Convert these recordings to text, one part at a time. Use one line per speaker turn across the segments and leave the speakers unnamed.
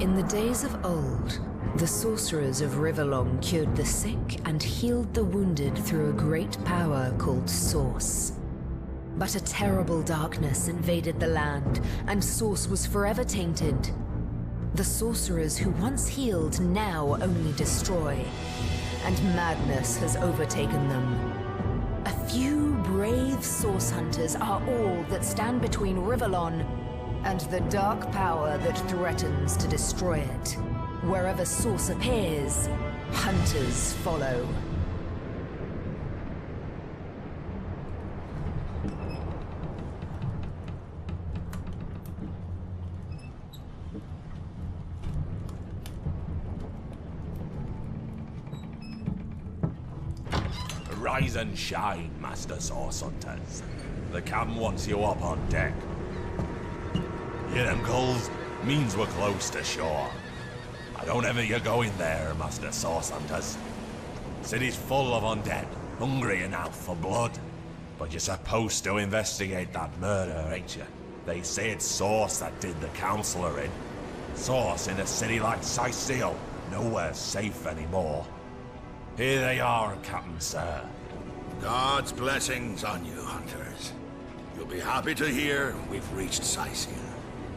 In the days of old, the sorcerers of Riverlong cured the sick and healed the wounded through a great power called Source. But a terrible darkness invaded the land, and Source was forever tainted. The sorcerers who once healed now only destroy, and madness has overtaken them. A few brave Source hunters are all that stand between Riverlon and the dark power that threatens to destroy it. Wherever Source appears, hunters follow.
Rise and shine, Master Source Hunters. The captain wants you up on deck. Hear them gulls? Means we're close to shore. I don't ever you go in there, Master Source Hunters. City's full of undead, hungry enough for blood. But you're supposed to investigate that murder, ain't you? They say it's Source that did the Counselor in. Source in a city like Sicil, nowhere safe anymore. Here they are, Captain Sir.
God's blessings on you, hunters. You'll be happy to hear we've reached Sicil.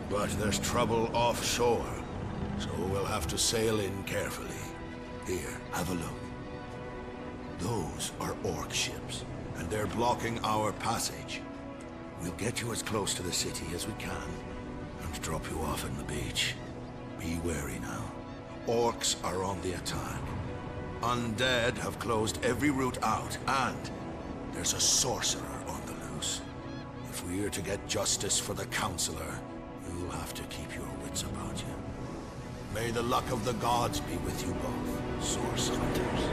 But there's trouble offshore, so we'll have to sail in carefully. Here, have a look. Those are orc ships, and they're blocking our passage. We'll get you as close to the city as we can, and drop you off on the beach. Be wary now. Orcs are on the attack. Undead have closed every route out, and there's a sorcerer on the loose. If we're to get justice for the Counselor, you'll have to keep your wits about you. May the luck of the gods be with you both, Source Hunters.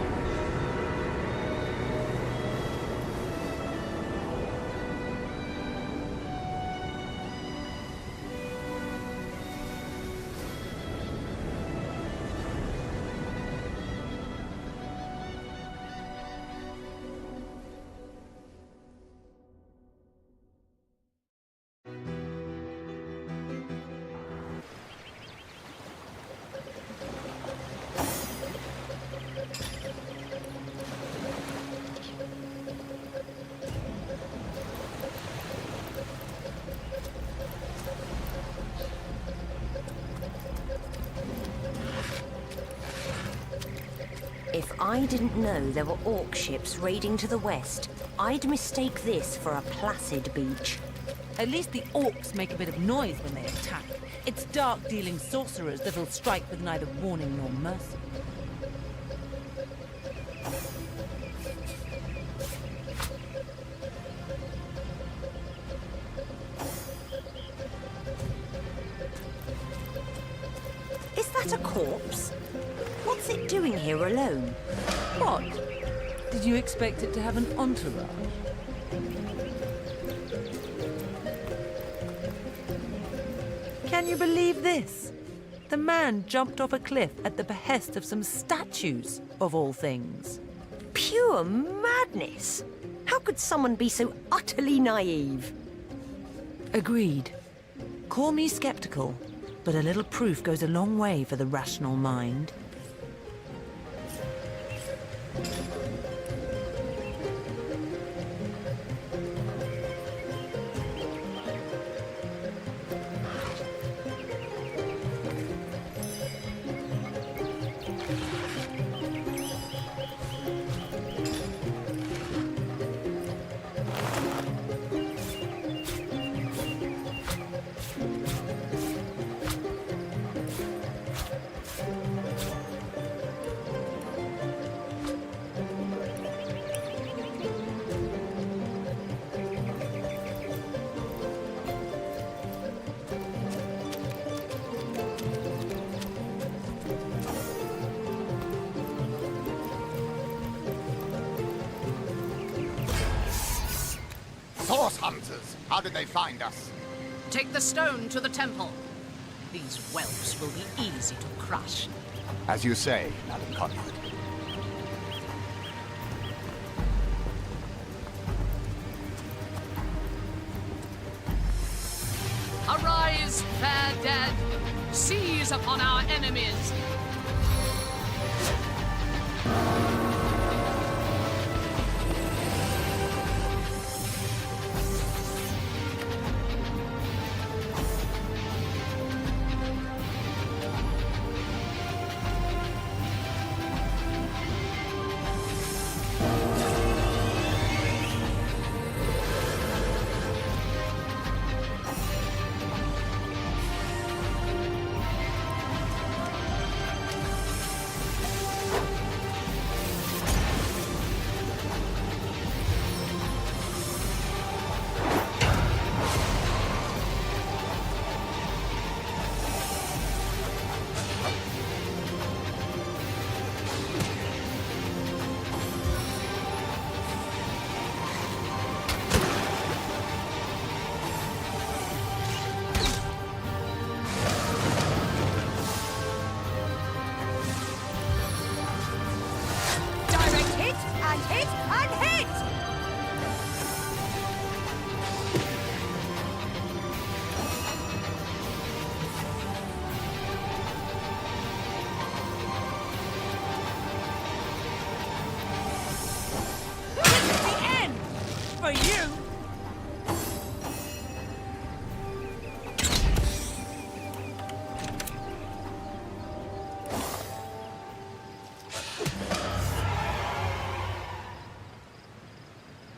If I didn't know there were orc ships raiding to the west, I'd mistake this for a placid beach.
At least the orcs make a bit of noise when they attack. It's dark-dealing sorcerers that'll strike with neither warning nor mercy.
Is that a corpse? What's it doing here alone?
What? Did you expect it to have an entourage? Can you believe this? The man jumped off a cliff at the behest of some statues, of all things.
Pure madness! How could someone be so utterly naive?
Agreed. Call me skeptical, but a little proof goes a long way for the rational mind.
Source Hunters! How did they find us?
Take the stone to the temple. These whelps will be easy to crush.
As you say, Madam Conrad.
Arise, fair dead! Seize upon our enemies!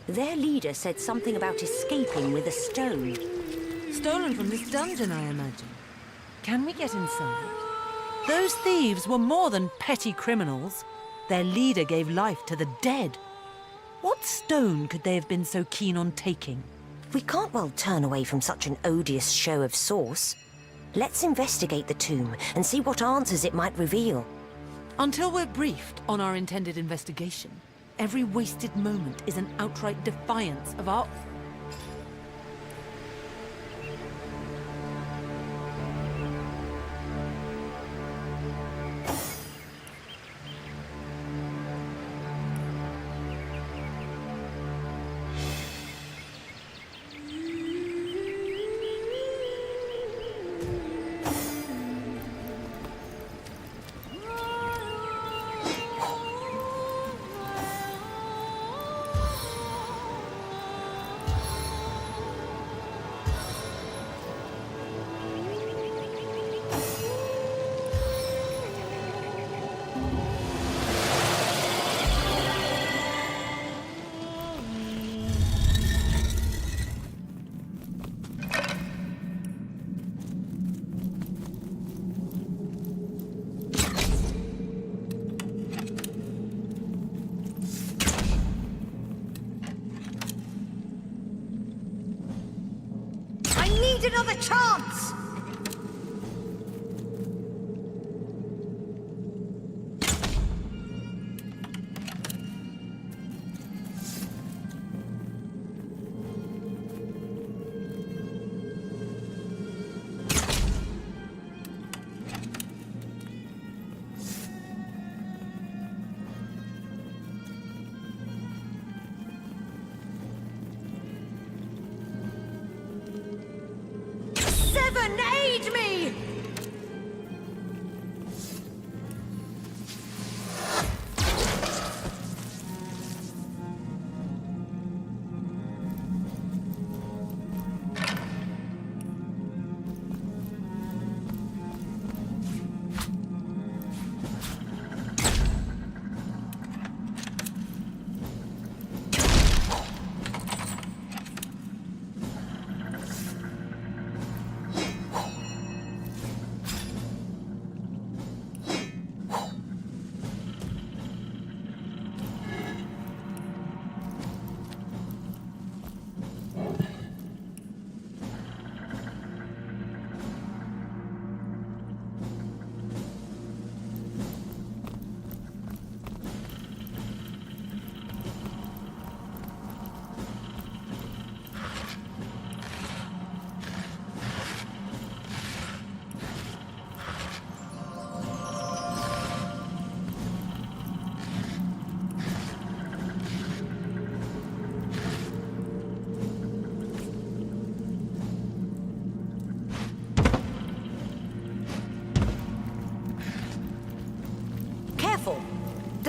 Their leader said something about escaping with a stone.
Stolen from this dungeon, I imagine. Can we get inside? Those thieves were more than petty criminals. Their leader gave life to the dead. What stone could they have been so keen on taking?
We can't well turn away from such an odious show of source. Let's investigate the tomb and see what answers it might reveal.
Until we're briefed on our intended investigation, every wasted moment is an outright defiance of our...
I need another chance! Seven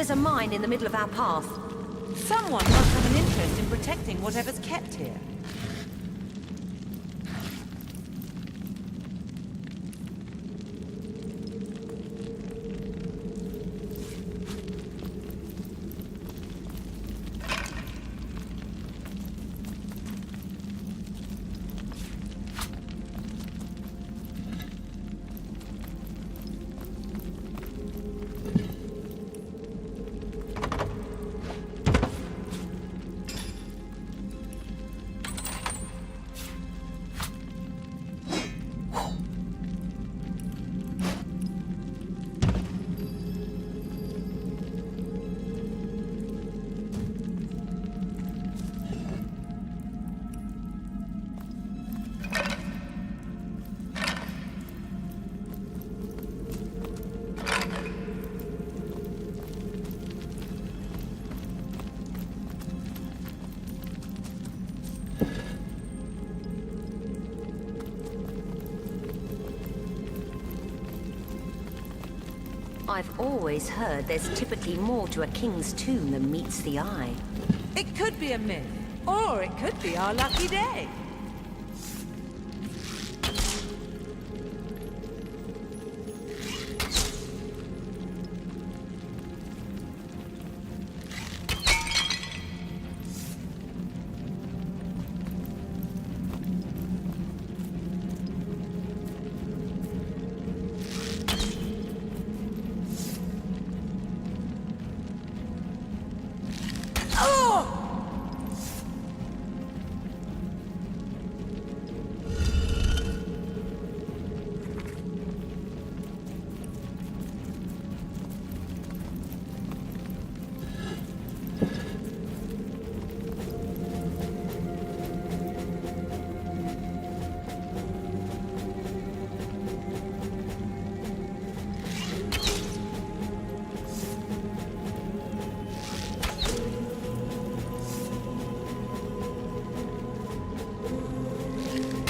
There's a mine in the middle of our path.
Someone must have an interest in protecting whatever's kept here.
I've always heard there's typically more to a king's tomb than meets the eye.
It could be a myth, or it could be our lucky day.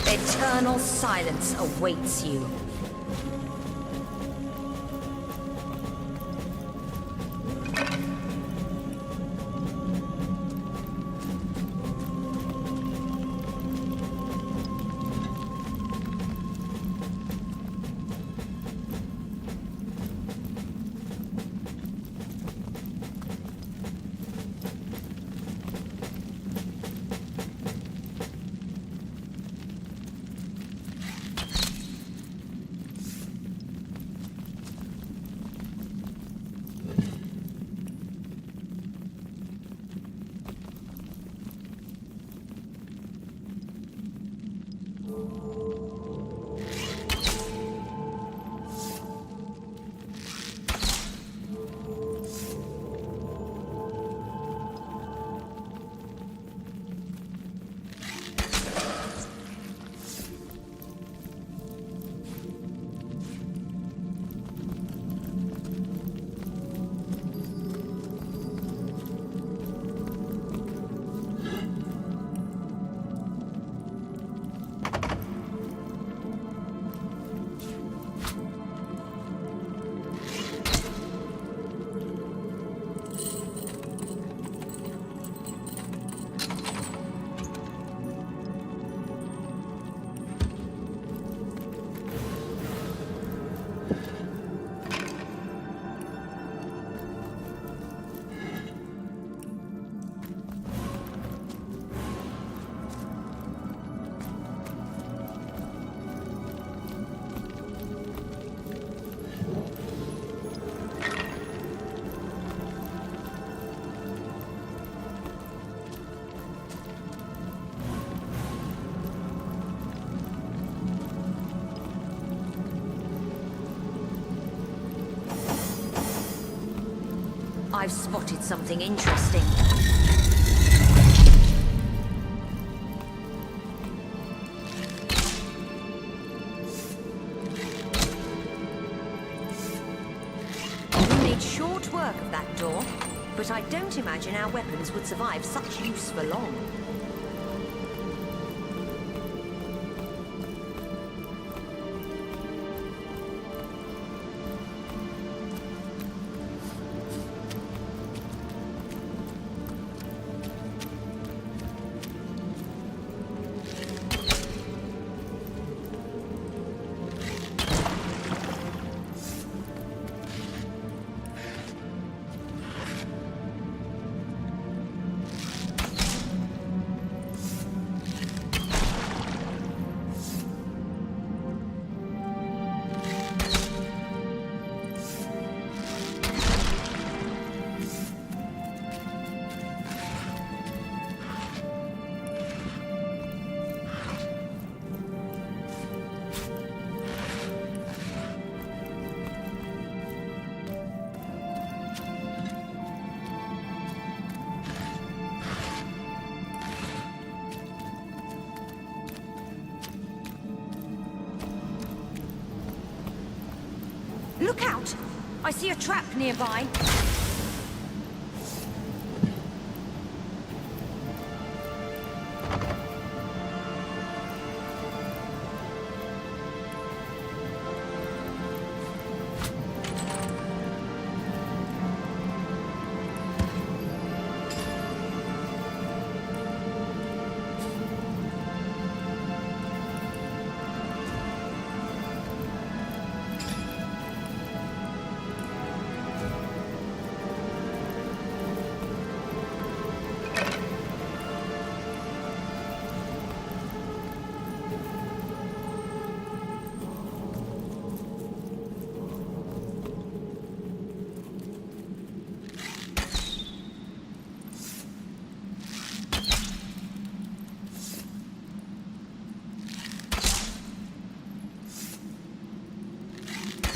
Eternal silence awaits you. I've spotted something interesting. We made short work of that door, but I don't imagine our weapons would survive such use for long. Look out! I see a trap nearby.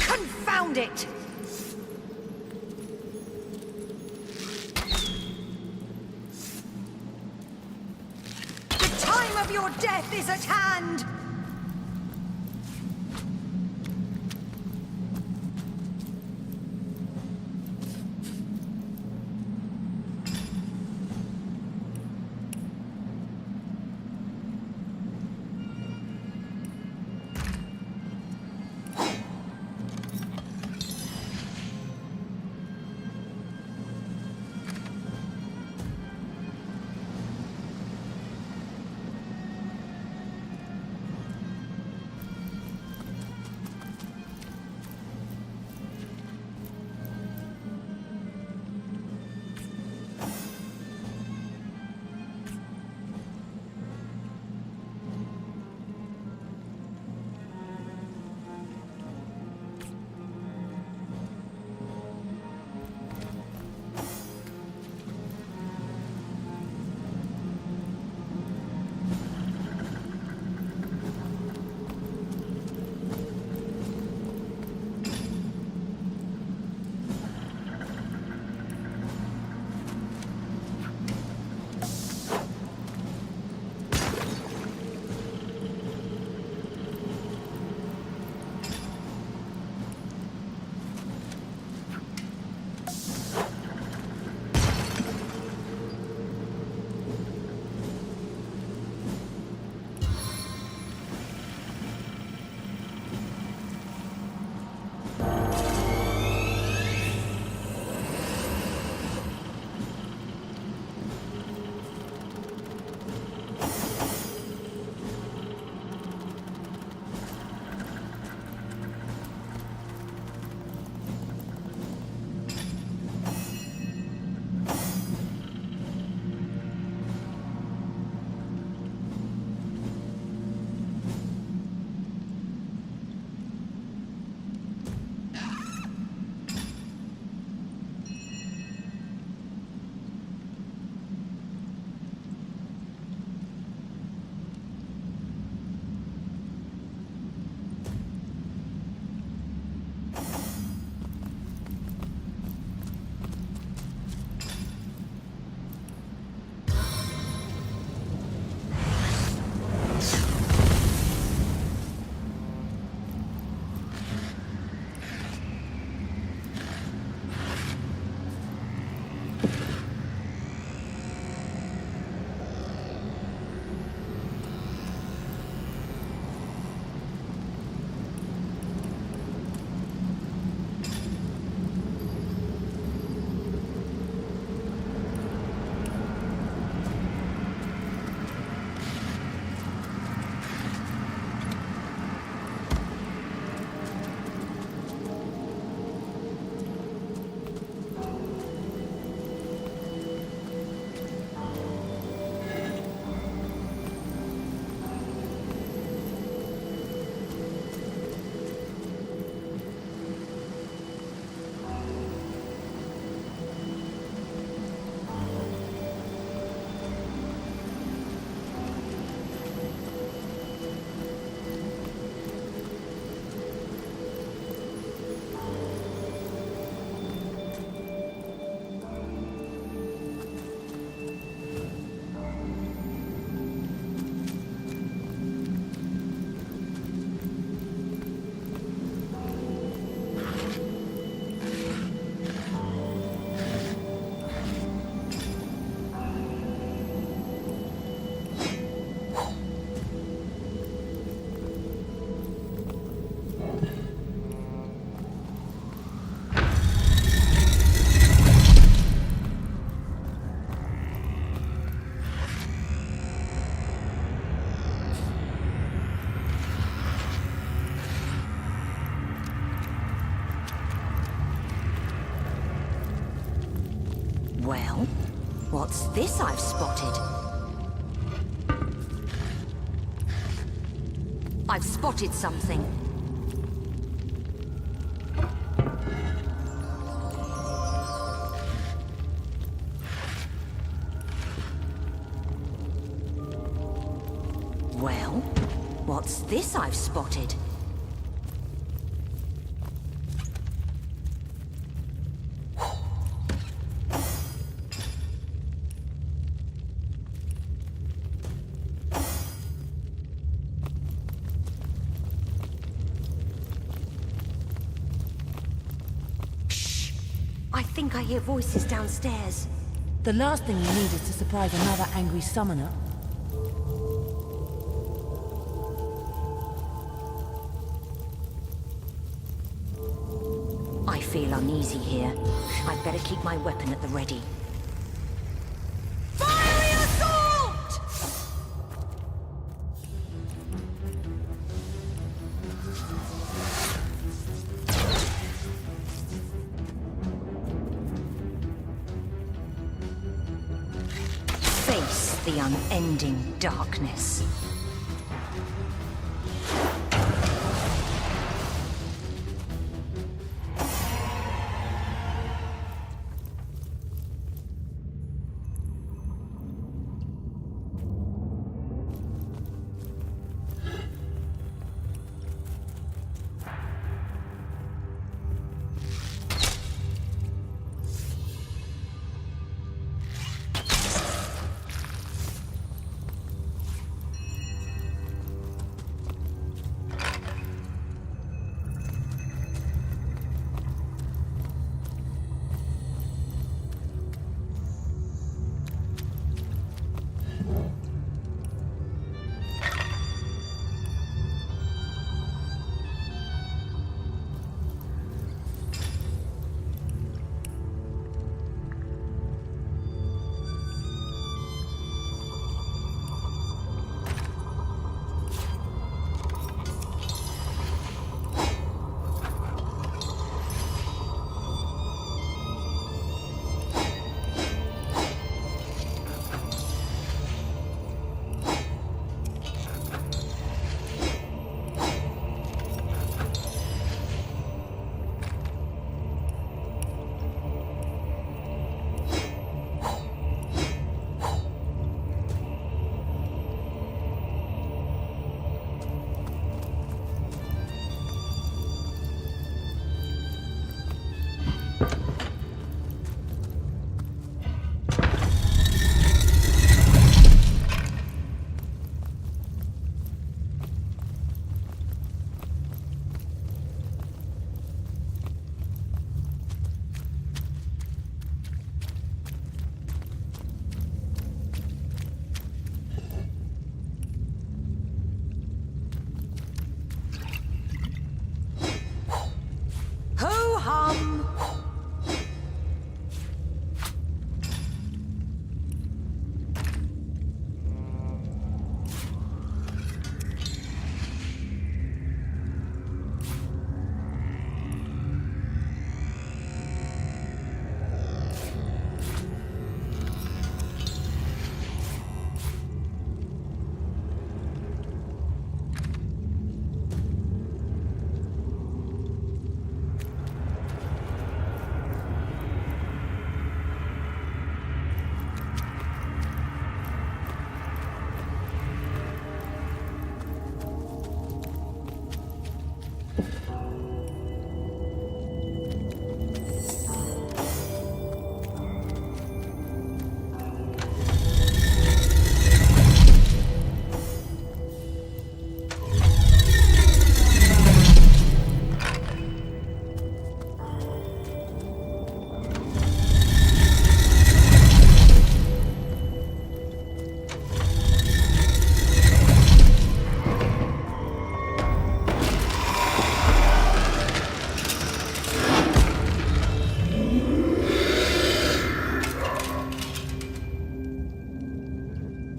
Confound it! The time of your death is at hand! Well, what's this I've spotted? I've spotted something. Well, what's this I've spotted? Shh! I think I hear voices downstairs.
The last thing you need is to surprise another angry summoner.
I feel uneasy here. I'd better keep my weapon at the ready. Fiery assault! Face the unending darkness.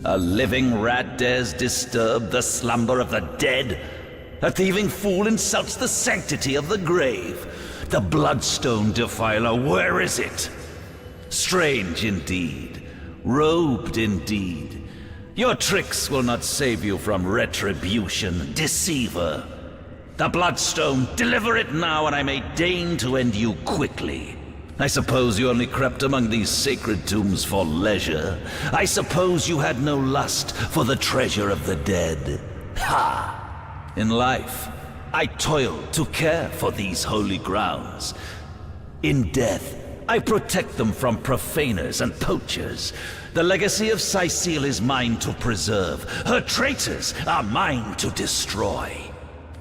A living rat dares disturb the slumber of the dead? A thieving fool insults the sanctity of the grave? The bloodstone defiler, where is it? Strange indeed. Robed indeed. Your tricks will not save you from retribution, deceiver. The Bloodstone, deliver it now, and I may deign to end you quickly. I suppose you only crept among these sacred tombs for leisure. I suppose you had no lust for the treasure of the dead. Ha! In life, I toiled to care for these holy grounds. In death, I protect them from profaners and poachers. The legacy of Cecile is mine to preserve. Her traitors are mine to destroy.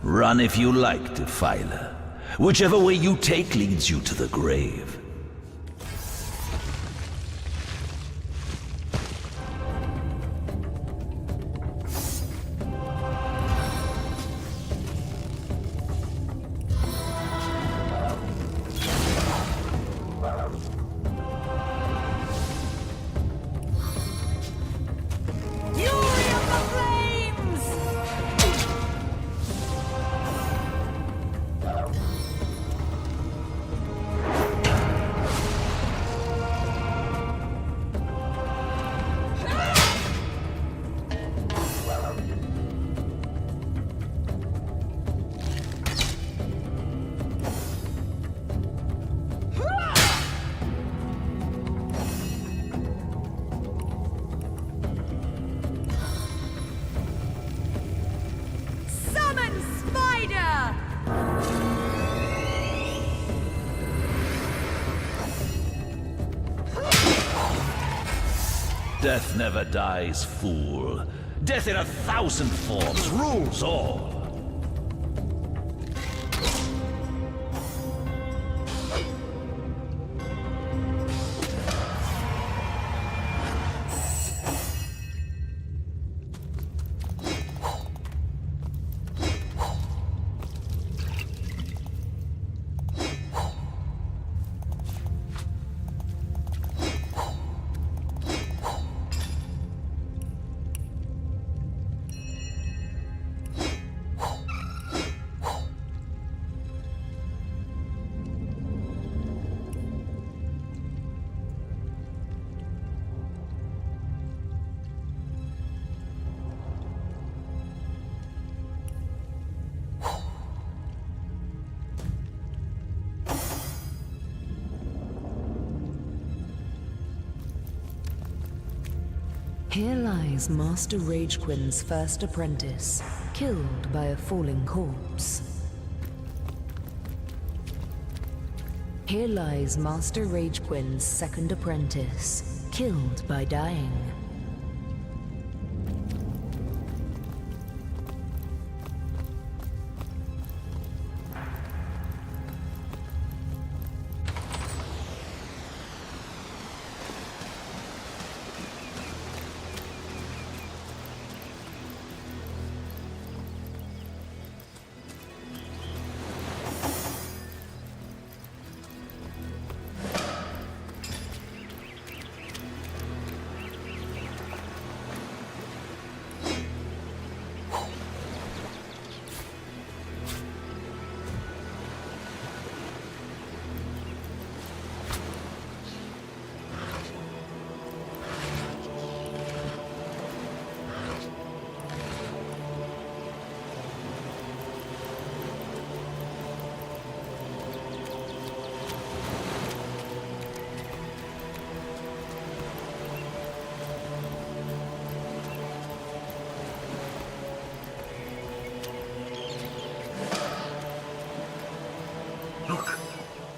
Run if you like, Defiler. Whichever way you take leads you to the grave. Death never dies, fool. Death in 1,000 forms rules all.
Here lies Master Ragequin's first apprentice, killed by a falling corpse. Here lies Master Ragequin's second apprentice, killed by dying.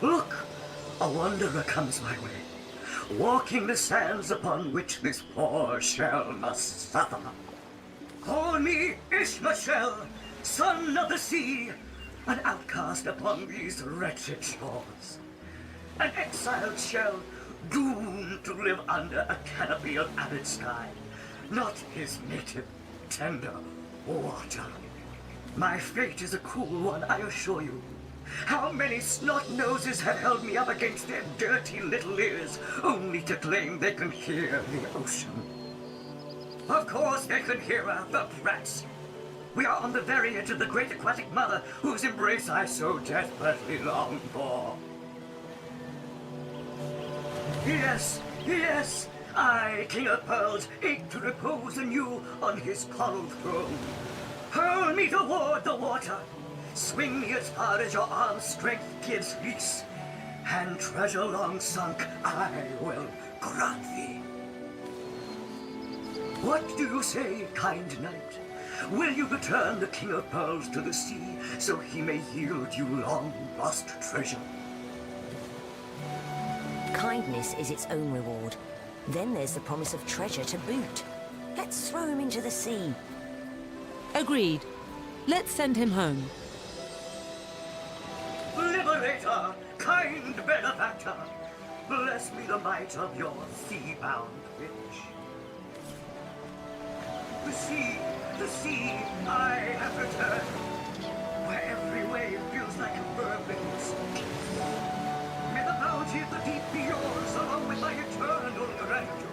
Look! A wanderer comes my way, walking the sands upon which this poor shell must suffer. Call me Ishmael, son of the sea, an outcast upon these wretched shores. An exiled shell, doomed to live under a canopy of arid sky, not his native, tender water. My fate is a cruel one, I assure you. How many snot-noses have held me up against their dirty little ears, only to claim they can hear the ocean? Of course they can hear her, the brats! We are on the very edge of the great aquatic mother, whose embrace I so desperately long for. Yes, yes! I, King of Pearls, ache to repose anew on his coral throne. Hurl me toward the water. Swing me as far as your arm's strength gives release. And treasure long sunk I will grant thee. What do you say, kind knight? Will you return the King of Pearls to the sea so he may yield you long-lost treasure?
Kindness is its own reward. Then there's the promise of treasure to boot. Let's throw him into the sea.
Agreed. Let's send him home.
Liberator, kind benefactor, bless me the might of your sea-bound witch. The sea, I have returned, where every wave feels like a bourbon's. May the bounty of the deep be yours, along with my eternal gratitude.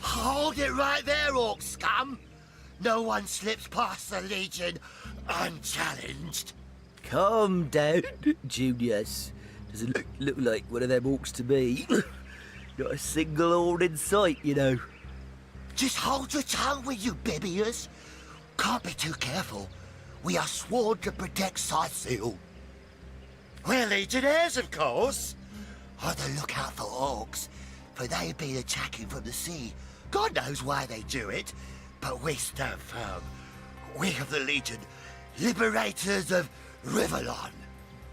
Hold it right there, orc scum! No one slips past the Legion unchallenged.
Calm down, Junius. Doesn't look like one of them orcs to me. Not a single horn in sight, you know.
Just hold your tongue, will you, Bibius? Can't be too careful. We are sworn to protect Scythiel. We're Legionnaires, of course. On the lookout for orcs, for they've been attacking from the sea. God knows why they do it, but we stand firm. We of the Legion, liberators of Rivellon.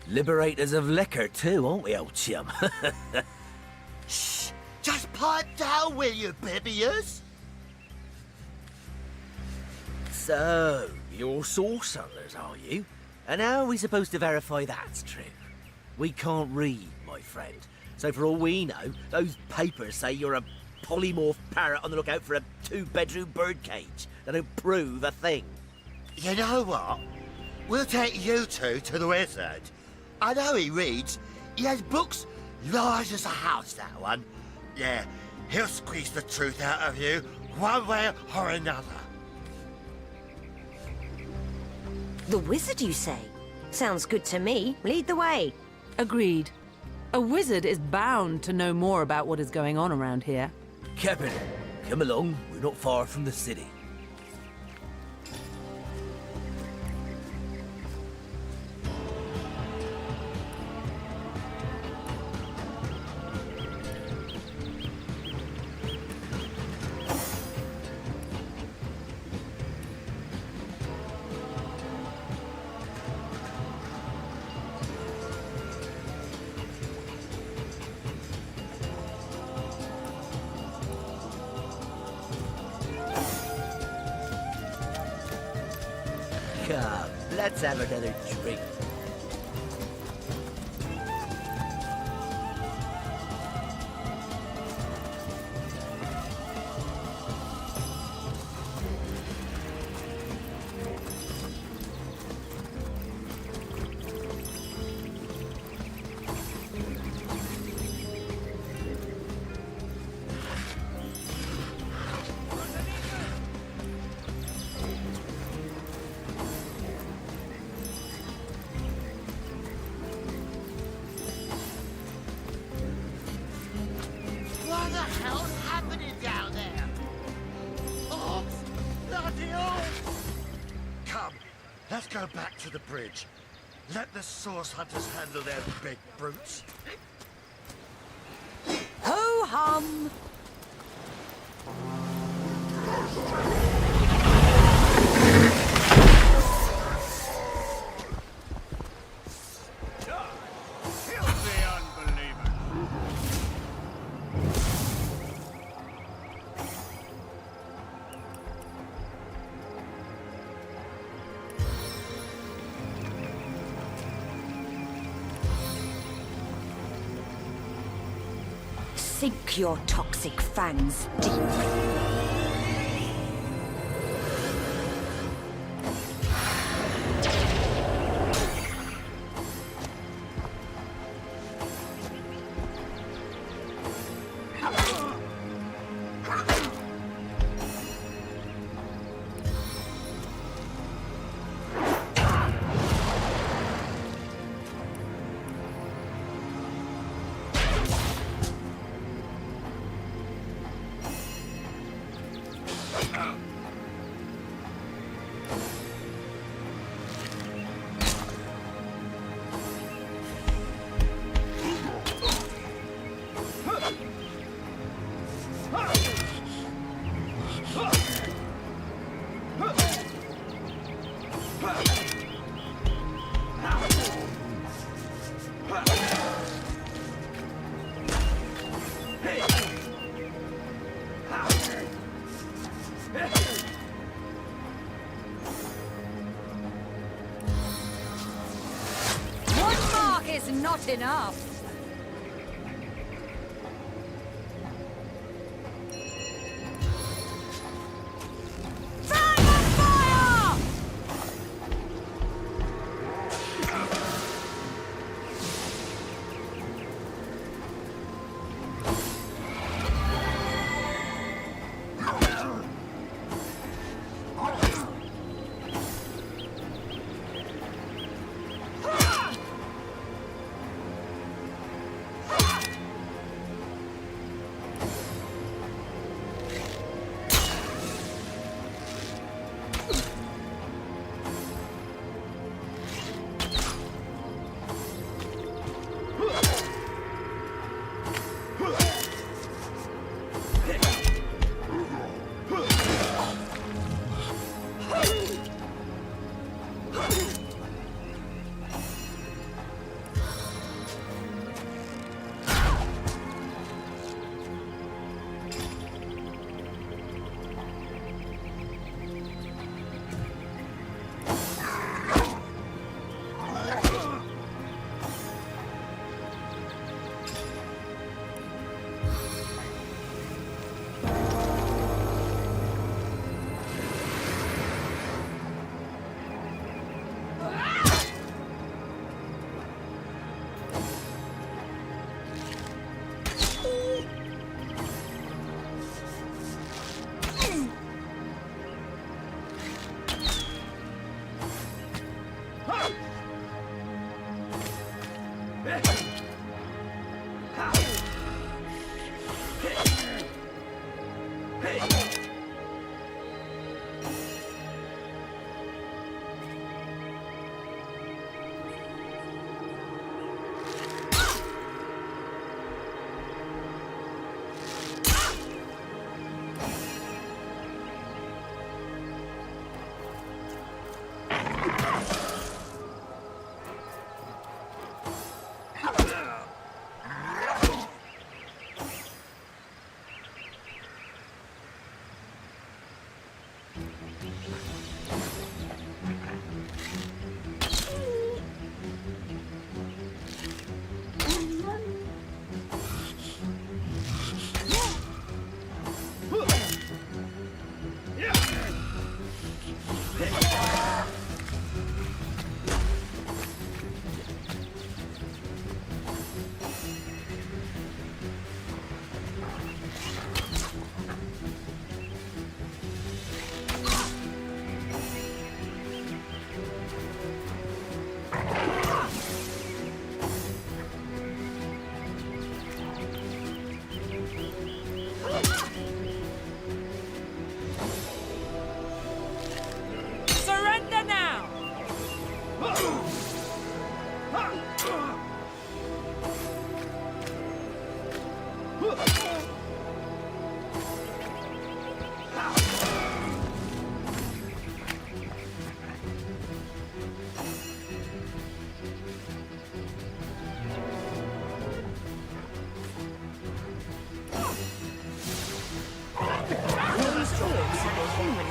Liberators of liquor too, aren't we, old chum?
Shh! Just pipe down, will you, Bibius?
So, you're source hunters, are you? And how are we supposed to verify that's true? We can't read, my friend. So for all we know, those papers say you're a polymorph parrot on the lookout for a two-bedroom birdcage. They don't prove a thing.
You know what? We'll take you two to the wizard. I know he reads. He has books large as a house, that one. Yeah, he'll squeeze the truth out of you, one way or another.
The wizard, you say? Sounds good to me. Lead the way.
Agreed. A wizard is bound to know more about what is going on around here.
Captain, come along. We're not far from the city. Come, let's have another drink.
Celestial! Come, let's go back to the bridge. Let the Source Hunters handle their big brutes.
Ho-hum!
Sink your toxic fangs deep.
One mark is not enough.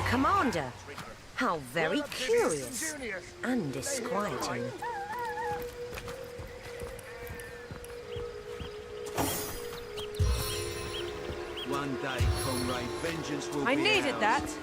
Commander, how very curious and disquieting.
One day, comrade, vengeance will be
I needed
ours.
that.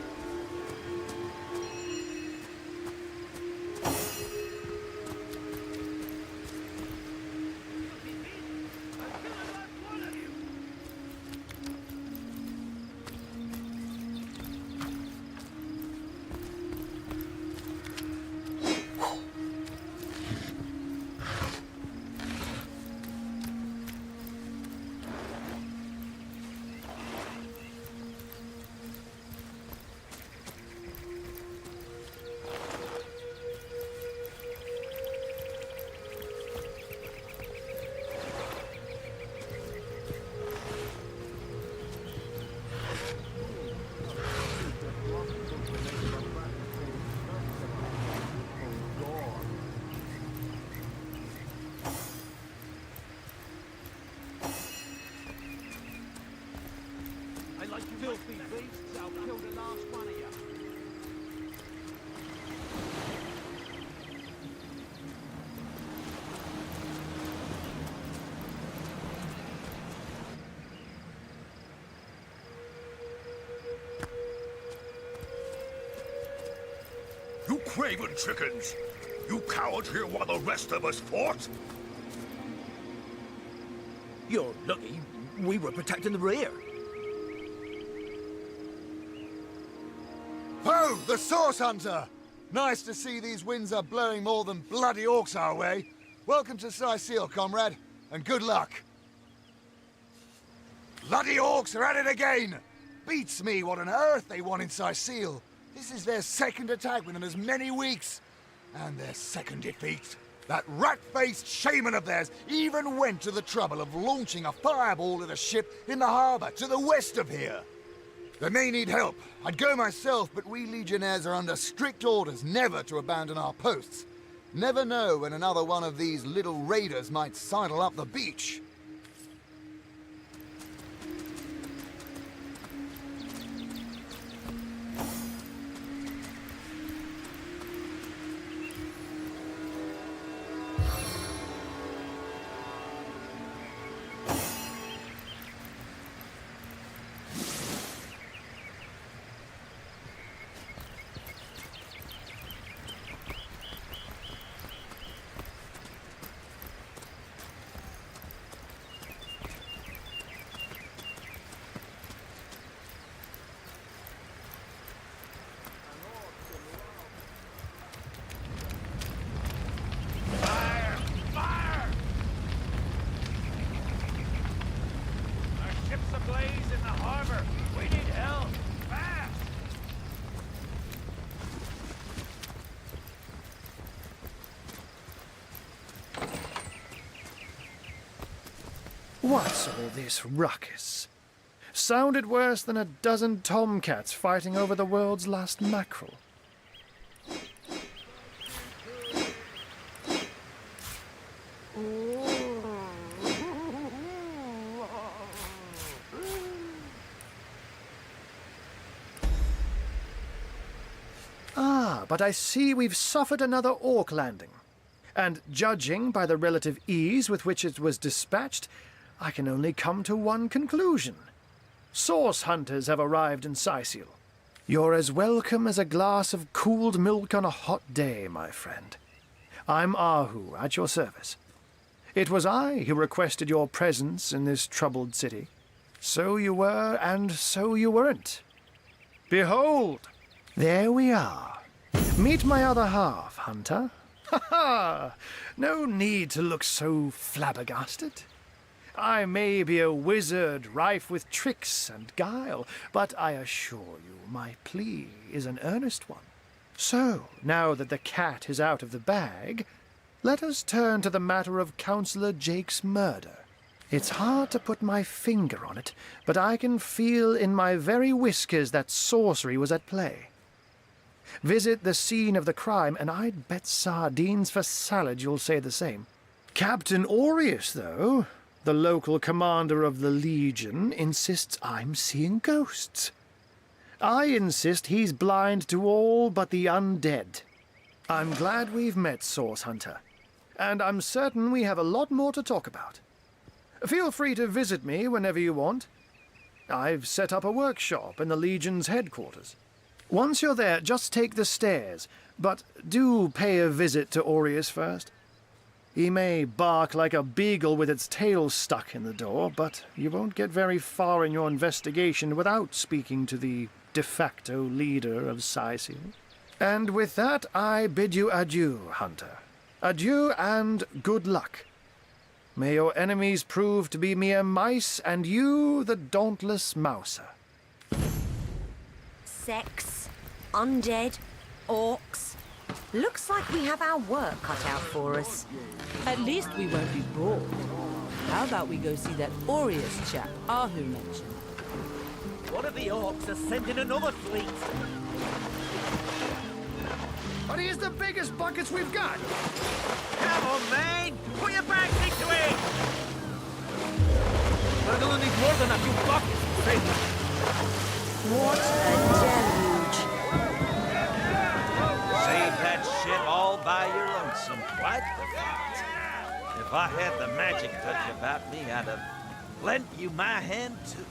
Filthy beasts, I'll kill the last one of you.
You craven chickens! You cowered here while the rest of us fought?
You're lucky we were protecting the rear.
Oh, the Source Hunter! Nice to see these winds are blowing more than bloody orcs our way. Welcome to Sicil, comrade, and good luck. Bloody orcs are at it again! Beats me what on earth they want in Sicil. This is their second attack within as many weeks. And their second defeat. That rat-faced shaman of theirs even went to the trouble of launching a fireball at a ship in the harbor to the west of here. They may need help. I'd go myself, but we legionnaires are under strict orders never to abandon our posts. Never know when another one of these little raiders might sidle up the beach.
What's all this ruckus? Sounded worse than a dozen tomcats fighting over the world's last mackerel. Ah, but I see we've suffered another orc landing. And judging by the relative ease with which it was dispatched, I can only come to one conclusion. Source hunters have arrived in Sicil. You're as welcome as a glass of cooled milk on a hot day, my friend. I'm Ahu, at your service. It was I who requested your presence in this troubled city. So you were, and so you weren't. Behold, there we are. Meet my other half, hunter. Ha ha! No need to look so flabbergasted. I may be a wizard rife with tricks and guile, but I assure you my plea is an earnest one. So, now that the cat is out of the bag, let us turn to the matter of Councillor Jake's murder. It's hard to put my finger on it, but I can feel in my very whiskers that sorcery was at play. Visit the scene of the crime, and I'd bet sardines for salad you'll say the same. Captain Aureus, though, the local commander of the Legion, insists I'm seeing ghosts. I insist he's blind to all but the undead. I'm glad we've met, Source Hunter. And I'm certain we have a lot more to talk about. Feel free to visit me whenever you want. I've set up a workshop in the Legion's headquarters. Once you're there, just take the stairs, but do pay a visit to Aureus first. He may bark like a beagle with its tail stuck in the door, but you won't get very far in your investigation without speaking to the de facto leader of Cyseal. And with that, I bid you adieu, Hunter. Adieu and good luck. May your enemies prove to be mere mice, and you the dauntless mouser.
Sex, undead, orcs. Looks like we have our work cut out for us.
At least we won't be bored. How about we go see that Aureus chap Ahu mentioned?
One of the orcs are sending another fleet.
But here's the biggest buckets we've got.
Come on, man! Put your backs into it! We're gonna need more than a few buckets to save them.
What a deluge.
Save that shit all by your lonesome, what? If I had the magic touch about me, I'd have lent you my hand too.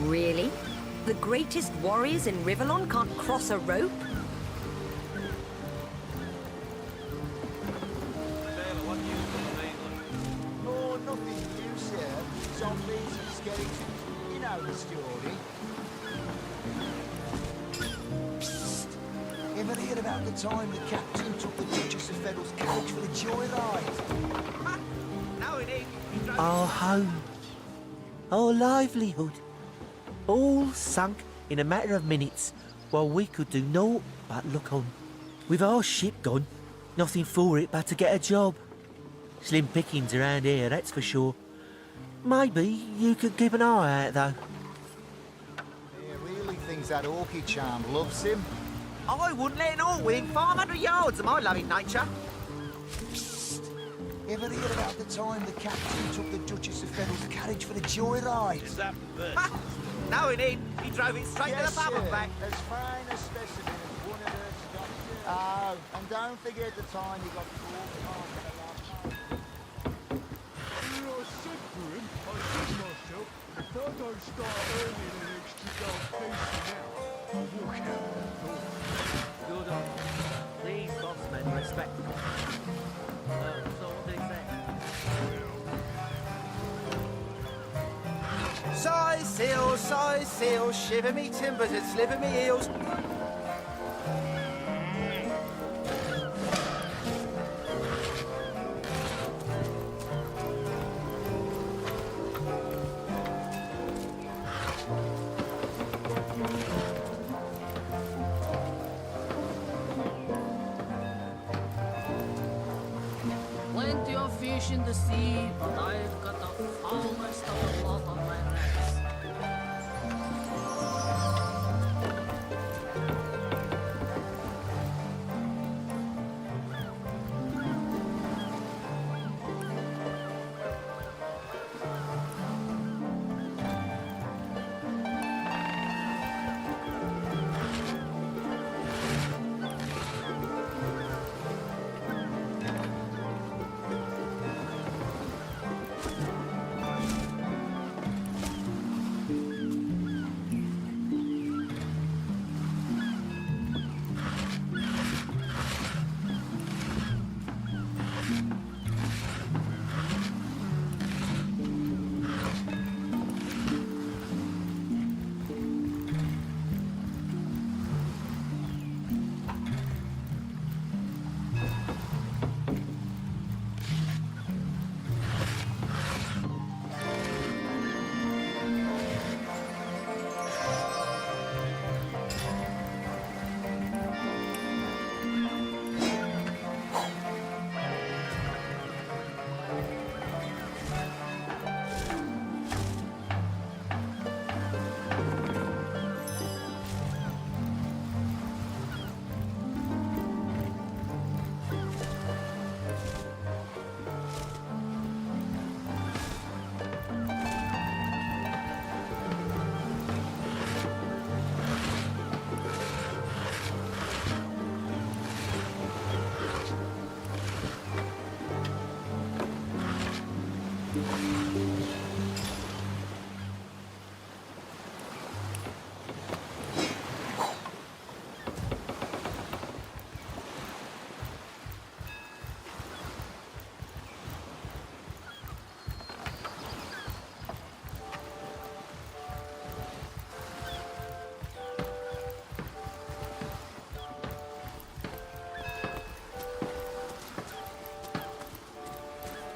Really? The greatest warriors in Rivellon can't cross a rope?
Oh, nothing new, sir. Zombies and skeletons. You know the story. Psst. Ever heard about the time the captain took the Duchess of Federal's carriage for the joyride?
Now it ain't.
Our home, our livelihood, all sunk in a matter of minutes while we could do naught but look on. With our ship gone, nothing for it but to get a job. Slim pickings around here, that's for sure. Maybe you could keep an eye out, though.
Yeah, really thinks that Orky charm loves him.
I wouldn't let an orc win 500 yards of my loving nature.
Psst. Ever heard about the time the captain took the Duchess of Federal's carriage for the joyride?
Is that bird?
No, it ain't. He drove it straight to the pub and back.
As fine a specimen as one of her Scotch. Oh, and don't forget the time he got caught on the last night.
I said for him, I said to myself, if I don't start earning an extra gold piece now, I'll walk out the door.
Good on. These bossmen respect them. So what did he say?
Size seal, shiver me timbers and sliver me heels.
Plenty of fish in the sea, but I've got the foulest of the lot on my hands.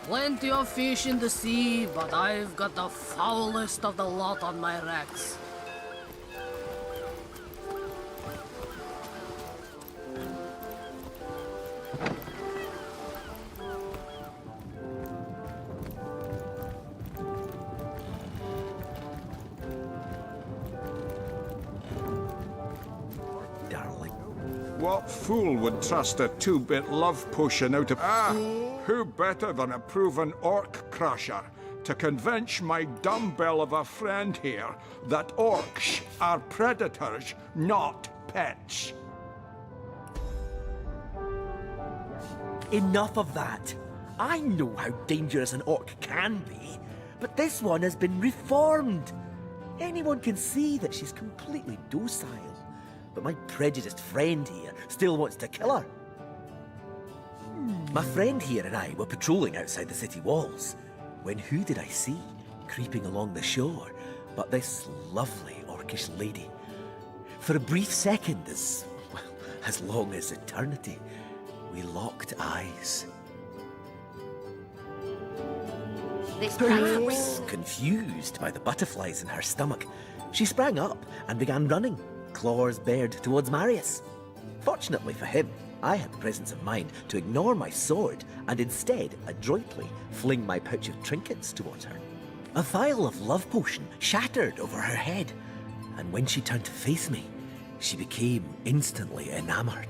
Plenty of fish in the sea, but I've got the foulest of the lot on my racks.
What fool would trust a two-bit love potion out of... Who better than a proven orc crusher to convince my dumbbell of a friend here that orcs are predators, not pets?
Enough of that. I know how dangerous an orc can be, but this one has been reformed. Anyone can see that she's completely docile. But my prejudiced friend here still wants to kill her. My friend here and I were patrolling outside the city walls, when who did I see creeping along the shore but this lovely orcish lady? For a brief second, as long as eternity, we locked eyes. Perhaps confused by the butterflies in her stomach, she sprang up and began running, claws bared towards Marius. Fortunately for him, I had the presence of mind to ignore my sword and instead adroitly fling my pouch of trinkets towards her. A vial of love potion shattered over her head, and when she turned to face me, she became instantly enamored.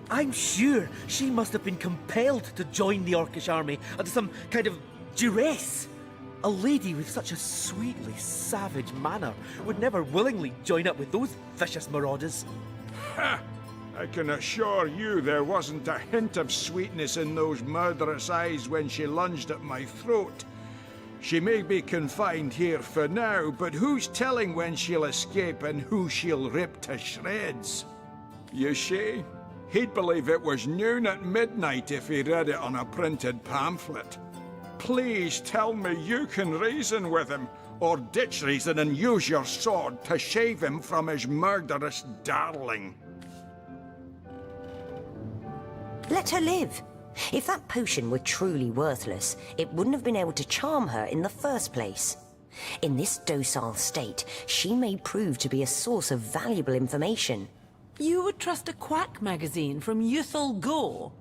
I'm sure she must have been compelled to join the Orcish army under some kind of duress. A lady with such a sweetly savage manner would never willingly join up with those vicious marauders.
Ha! I can assure you there wasn't a hint of sweetness in those murderous eyes when she lunged at my throat. She may be confined here for now, but who's telling when she'll escape and who she'll rip to shreds? You see, he'd believe it was noon at midnight if he read it on a printed pamphlet. Please tell me you can reason with him, or ditch reason and use your sword to shave him from his murderous darling.
Let her live. If that potion were truly worthless, it wouldn't have been able to charm her in the first place. In this docile state, she may prove to be a source of valuable information.
You would trust a quack magazine from Youthful Gore?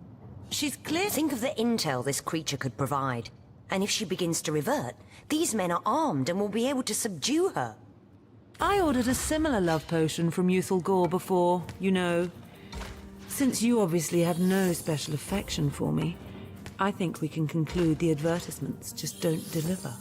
She's clear.
Think of the intel this creature could provide. And if she begins to revert, these men are armed and will be able to subdue her.
I ordered a similar love potion from Youthful Gore before, you know. Since you obviously have no special affection for me, I think we can conclude the advertisements just don't deliver.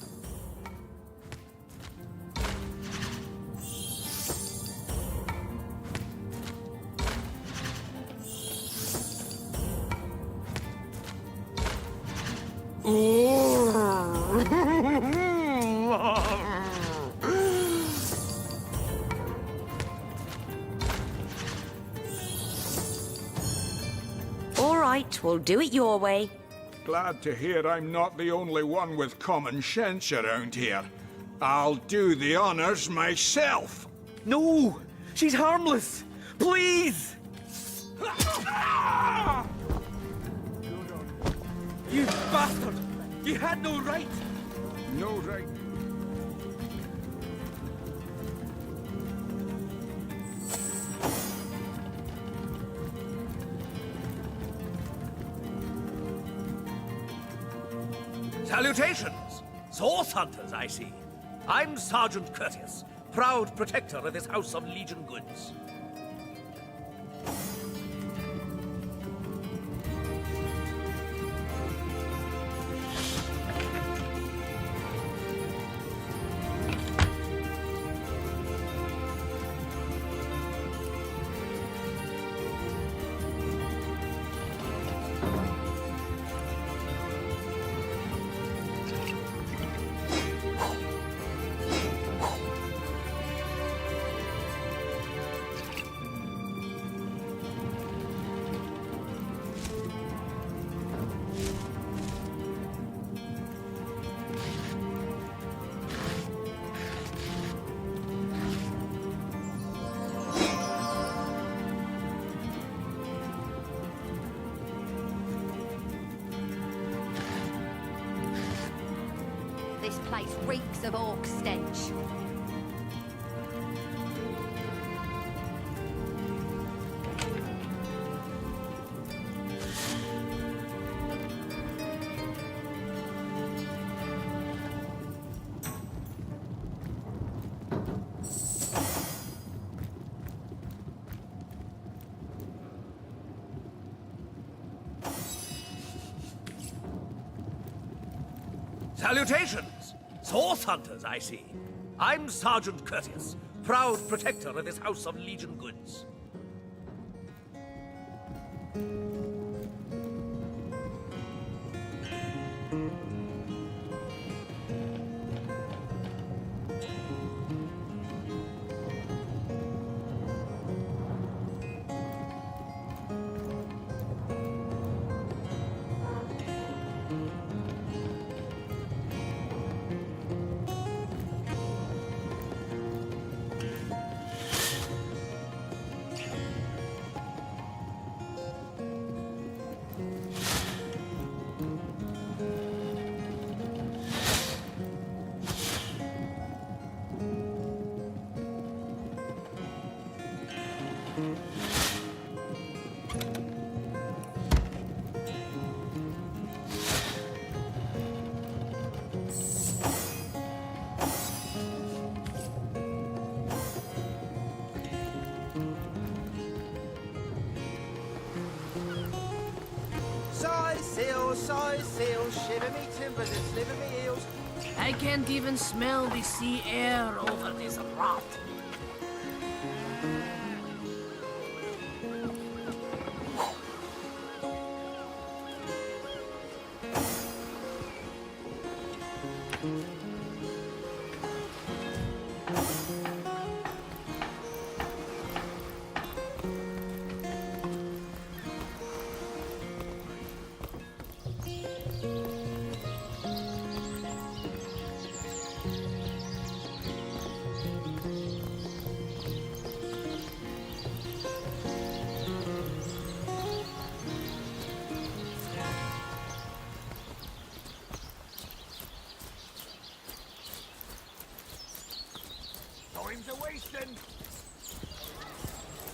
All right, we'll do it your way.
Glad to hear I'm not the only one with common sense around here. I'll do the honors myself.
No! She's harmless! Please! You bastard! You had no right!
No right.
Salutations! Source hunters, I see. I'm Sergeant Curtius, proud protector of this house of Legion goods.
place reeks of orc stench.
Salutations! Source hunters, I see. I'm Sergeant Curtius, proud protector of this house of Legion goods.
Side sail, shiver me timbers and sliver me heels.
I can't even smell the sea air over this rot.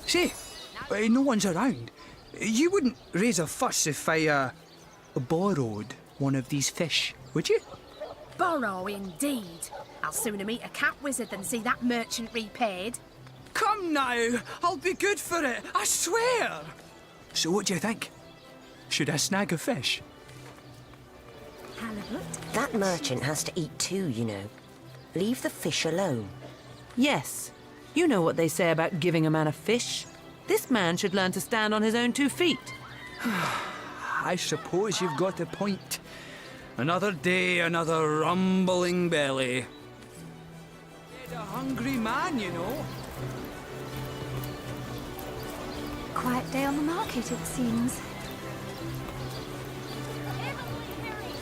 Say, no one's around. You wouldn't raise a fuss if I, borrowed one of these fish, would you?
Borrow, indeed. I'll sooner meet a cat wizard than see that merchant repaid.
Come now, I'll be good for it, I swear! So what do you think? Should I snag a fish?
Halibut? That merchant has to eat too, you know. Leave the fish alone.
Yes. You know what they say about giving a man a fish. This man should learn to stand on his own 2 feet.
I suppose you've got a point. Another day, another rumbling belly. A hungry man, you know.
Quiet day on the market, it seems.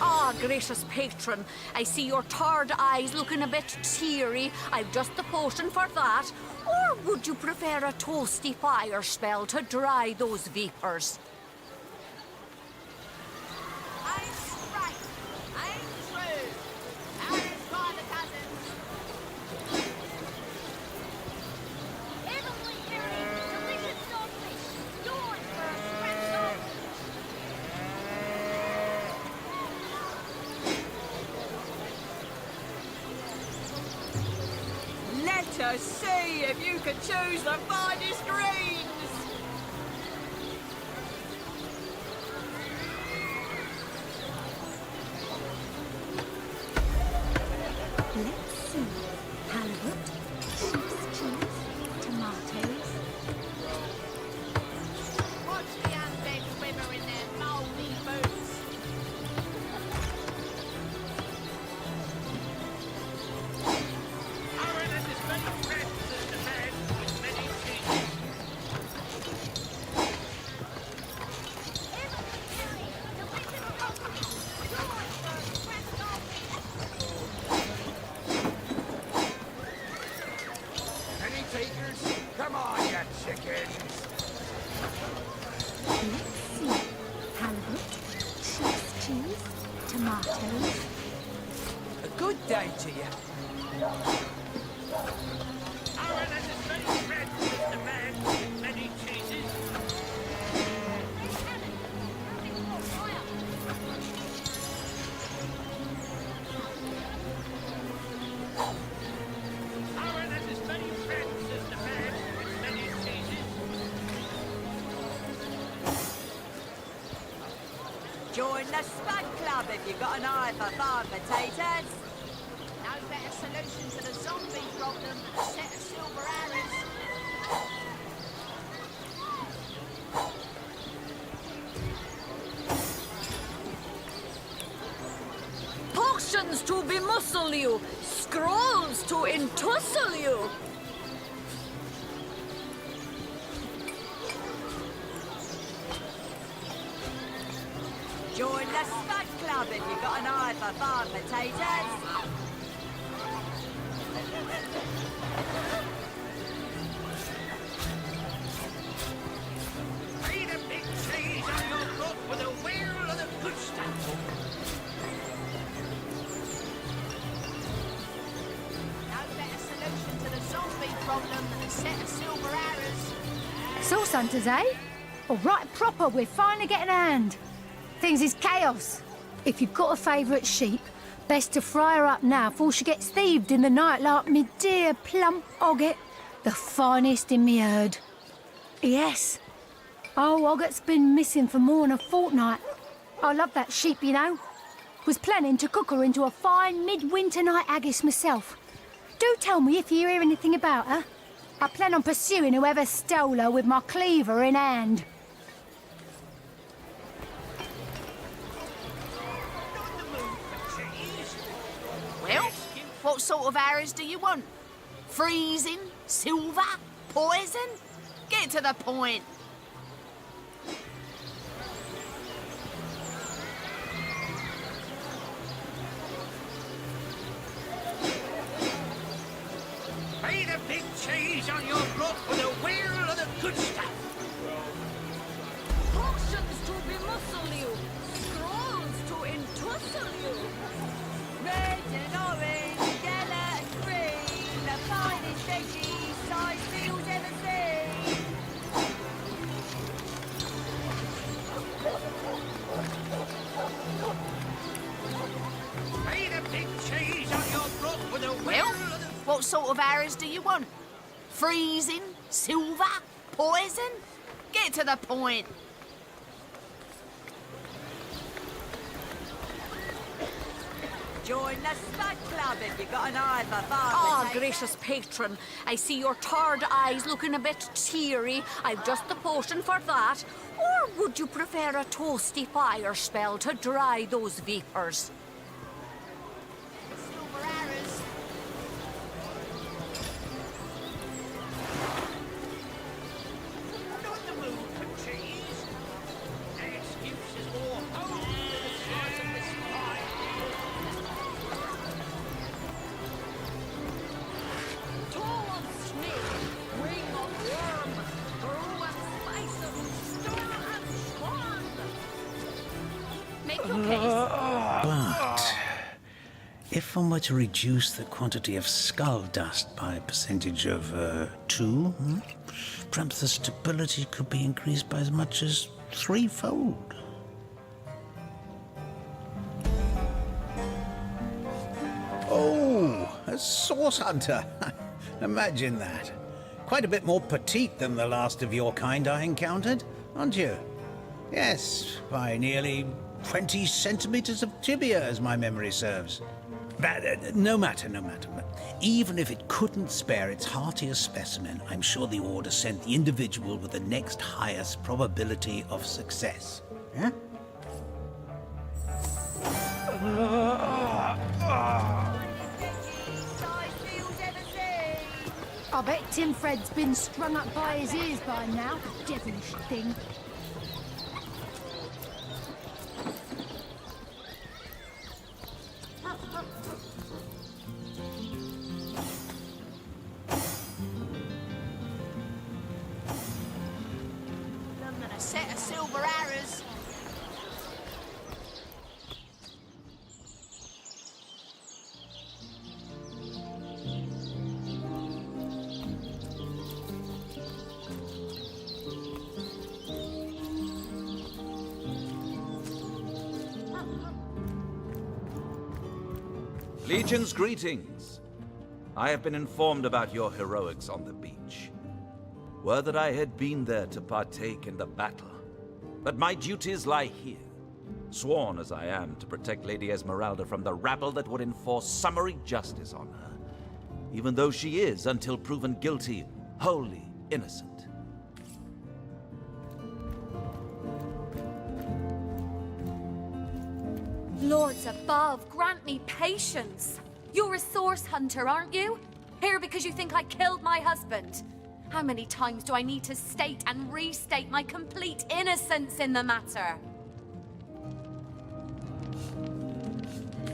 Ah, gracious patron, I see your tired eyes looking a bit teary. I've just the potion for that. Or would you prefer a toasty fire spell to dry those vapours?
Let us see if you can choose the finest greens!
Let's see. Halibut, sheep's cheese, tomatoes.
Watch the undead swimmer in their mouldy boots!
Any takers? Come on, you chickens!
Let's see. Halibut, sheep's cheese, tomatoes.
Good day to you.
Join the Spud Club if you've got an eye for farm potatoes.
No better solution to the zombie problem than a set of silver arrows.
Potions to bemuscle you, scrolls to entussle you.
Join the Spud Club if you've got an eye for farm potatoes.
Feed a big cheese on your foot with a wheel of the good stuff. No better solution to the zombie problem than a set of silver arrows.
Source hunters, eh? All right, proper, we're finally getting a hand. Things is chaos. If you've got a favourite sheep, best to fry her up now before she gets thieved in the night like me dear plump Ogget, the finest in me herd. Yes. Oh, Ogget's been missing for more than a fortnight. I love that sheep, you know. Was planning to cook her into a fine midwinter night haggis myself. Do tell me if you hear anything about her. I plan on pursuing whoever stole her with my cleaver in hand.
Well, what sort of arrows do you want? Freezing? Silver? Poison? Get to the point. Feed a big cheese on your block with a wheel of the good stuff.
Potions to bemuscle you, scrolls to entussle you.
Red and orange, yellow and green, the finest veggies size fields ever seen.
Feed a big cheese on your block with a wheel of the... What sort of arrows do you want? Freezing? Silver? Poison? Get to the point.
Join the Spud Club if you've got an eye for farm
Ah,
potatoes.
gracious patron, I see your tarred eyes looking a bit teary. I've just the potion for that. Or would you prefer a toasty fire spell to dry those vapours?
Silver arrows. Not the mood for cheese. No excuses or hope for the size of this pie.
Tall and snake, wing of worm, brew and spice and stir and swan. Make your case.
But if one were to reduce the quantity of skull dust by a percentage of 2, perhaps the stability could be increased by as much as 3-fold. Oh, a source hunter. Imagine that. Quite a bit more petite than the last of your kind I encountered, aren't you? Yes, by nearly 20 centimeters of tibia, as my memory serves. But no matter. Even if it couldn't spare its heartiest specimen, I'm sure the Order sent the individual with the next highest probability of success. Yeah?
I bet Tim Fred's been strung up by his ears by now, the devilish thing.
And a set of silver arrows.
Legion's greetings. I have been informed about your heroics on the beach. Were that I had been there to partake in the battle. But my duties lie here, sworn as I am to protect Lady Esmeralda from the rabble that would enforce summary justice on her, even though she is, until proven guilty, wholly innocent.
Lords above, grant me patience. You're a source hunter, aren't you? Here because you think I killed my husband. How many times do I need to state and restate my complete innocence in the matter?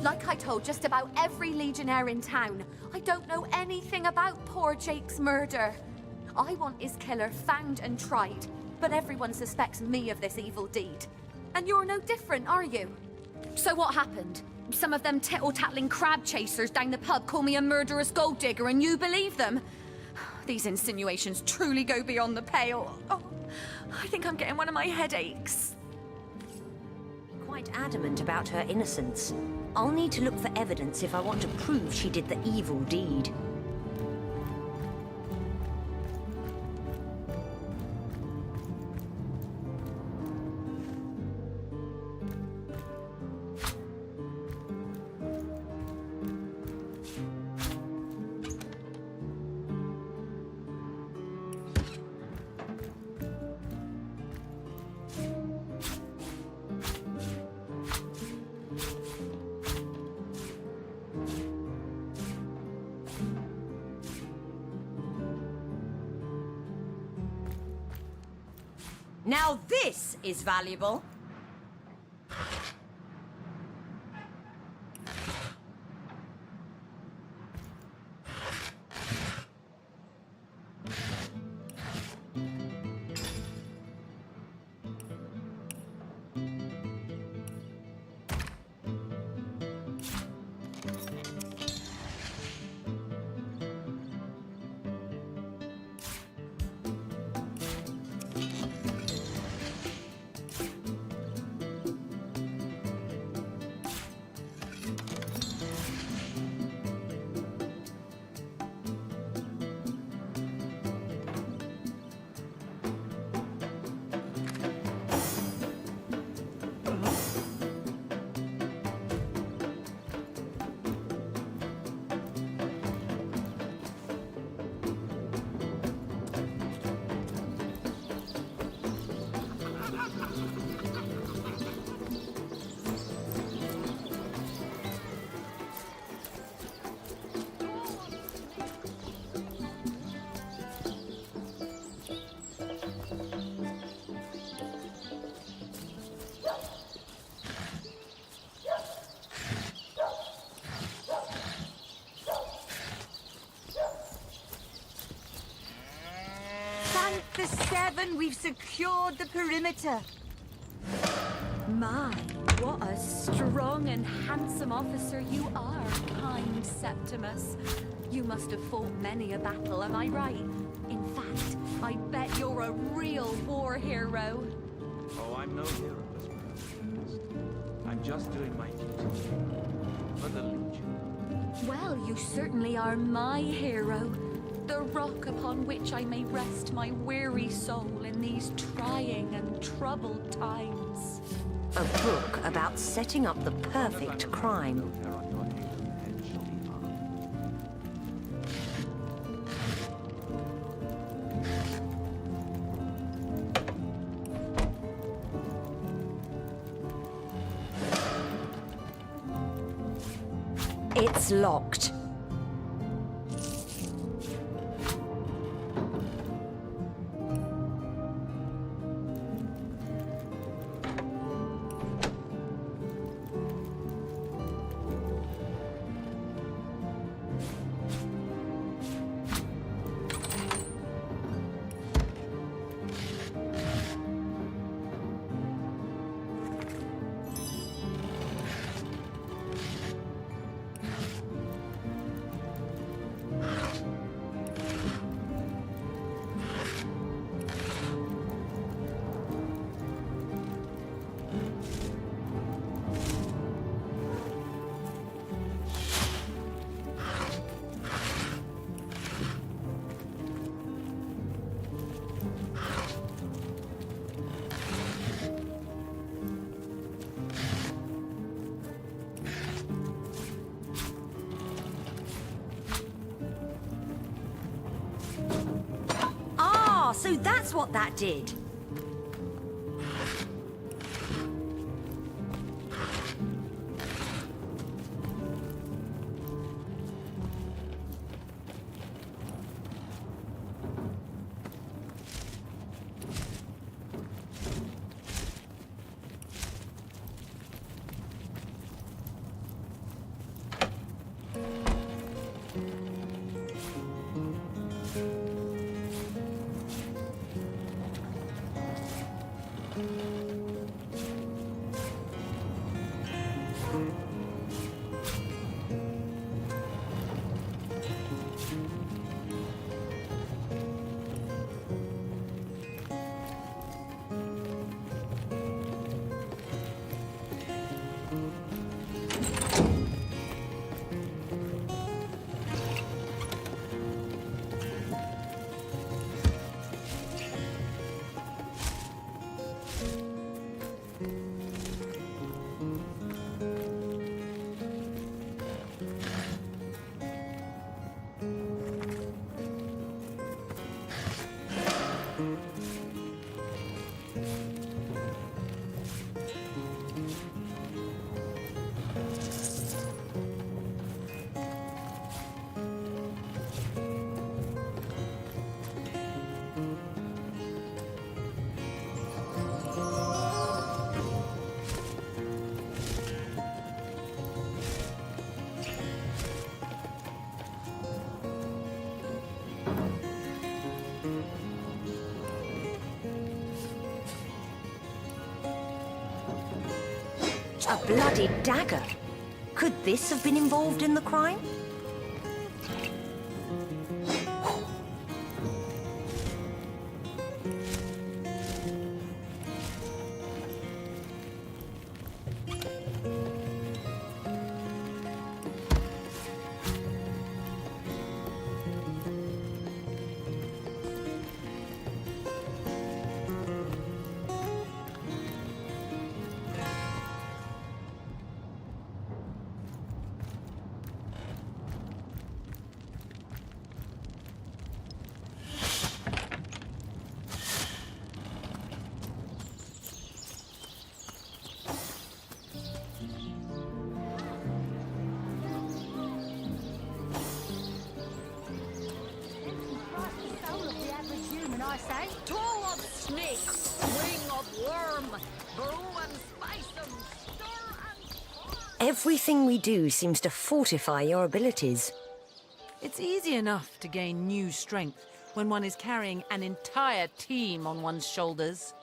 Like I told just about every legionnaire in town, I don't know anything about poor Jake's murder. I want his killer found and tried, but everyone suspects me of this evil deed. And you're no different, are you? So what happened? Some of them tittle-tattling crab chasers down the pub call me a murderous gold digger and you believe them? These insinuations truly go beyond the pale. Oh, I think I'm getting one of my headaches.
Quite adamant about her innocence. I'll need to look for evidence if I want to prove she did the evil deed.
Now this is valuable.
The 7, we've secured the perimeter.
My, what a strong and handsome officer you are, kind Septimus. You must have fought many a battle, am I right? In fact, I bet you're a real war hero.
Oh, I'm no hero, Esmeralda. I'm just doing my duty for the Legion.
Well, you certainly are my hero. The rock upon which I may rest my weary soul in these trying and troubled times.
A book about setting up the perfect crime. It's locked.
So that's what that did.
A bloody dagger. Could this have been involved in the crime?
I say?
Toe of snake, wing of worm, brew and spice them, stir and...
Everything we do seems to fortify your abilities.
It's easy enough to gain new strength when one is carrying an entire team on one's shoulders.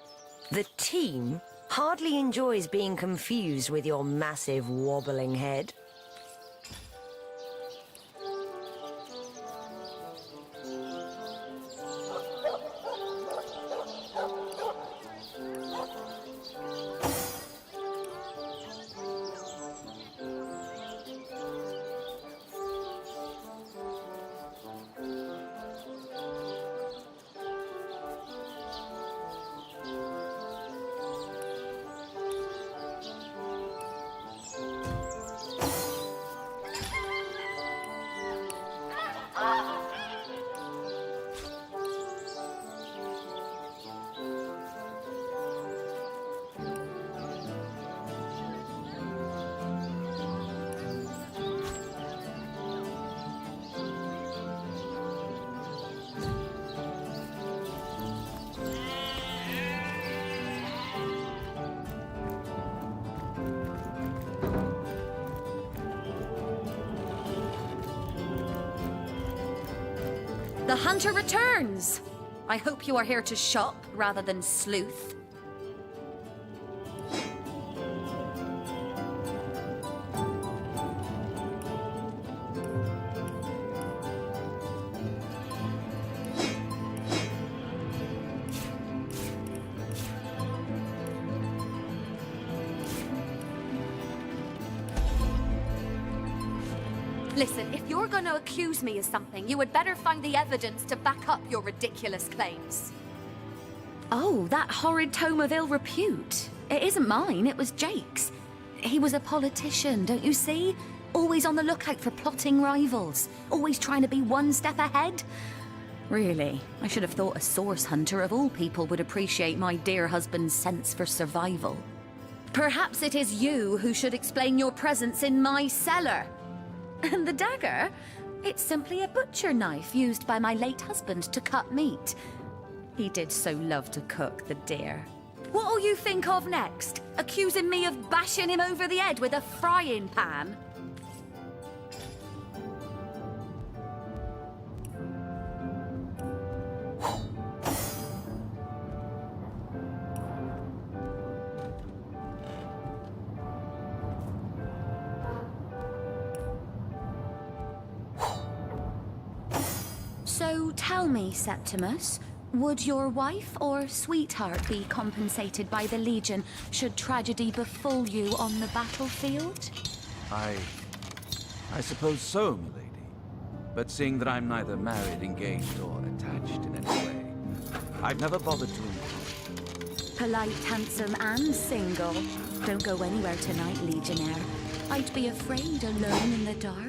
The team hardly enjoys being confused with your massive wobbling head.
The hunter returns! I hope you are here to shop rather than sleuth. Listen, if you're going to accuse me of something, you had better find the evidence to back up your ridiculous claims. Oh, that horrid tome of ill repute. It isn't mine, it was Jake's. He was a politician, don't you see? Always on the lookout for plotting rivals. Always trying to be one step ahead. Really, I should have thought a source hunter of all people would appreciate my dear husband's sense for survival. Perhaps it is you who should explain your presence in my cellar. And the dagger? It's simply a butcher knife used by my late husband to cut meat. He did so love to cook, the dear. What'll you think of next? Accusing me of bashing him over the head with a frying pan? So tell me, Septimus, would your wife or sweetheart be compensated by the Legion should tragedy befall you on the battlefield?
I suppose so, milady. But seeing that I'm neither married, engaged, or attached in any way, I've never bothered to inquire.
Polite, handsome, and single. Don't go anywhere tonight, Legionnaire. I'd be afraid alone in the dark.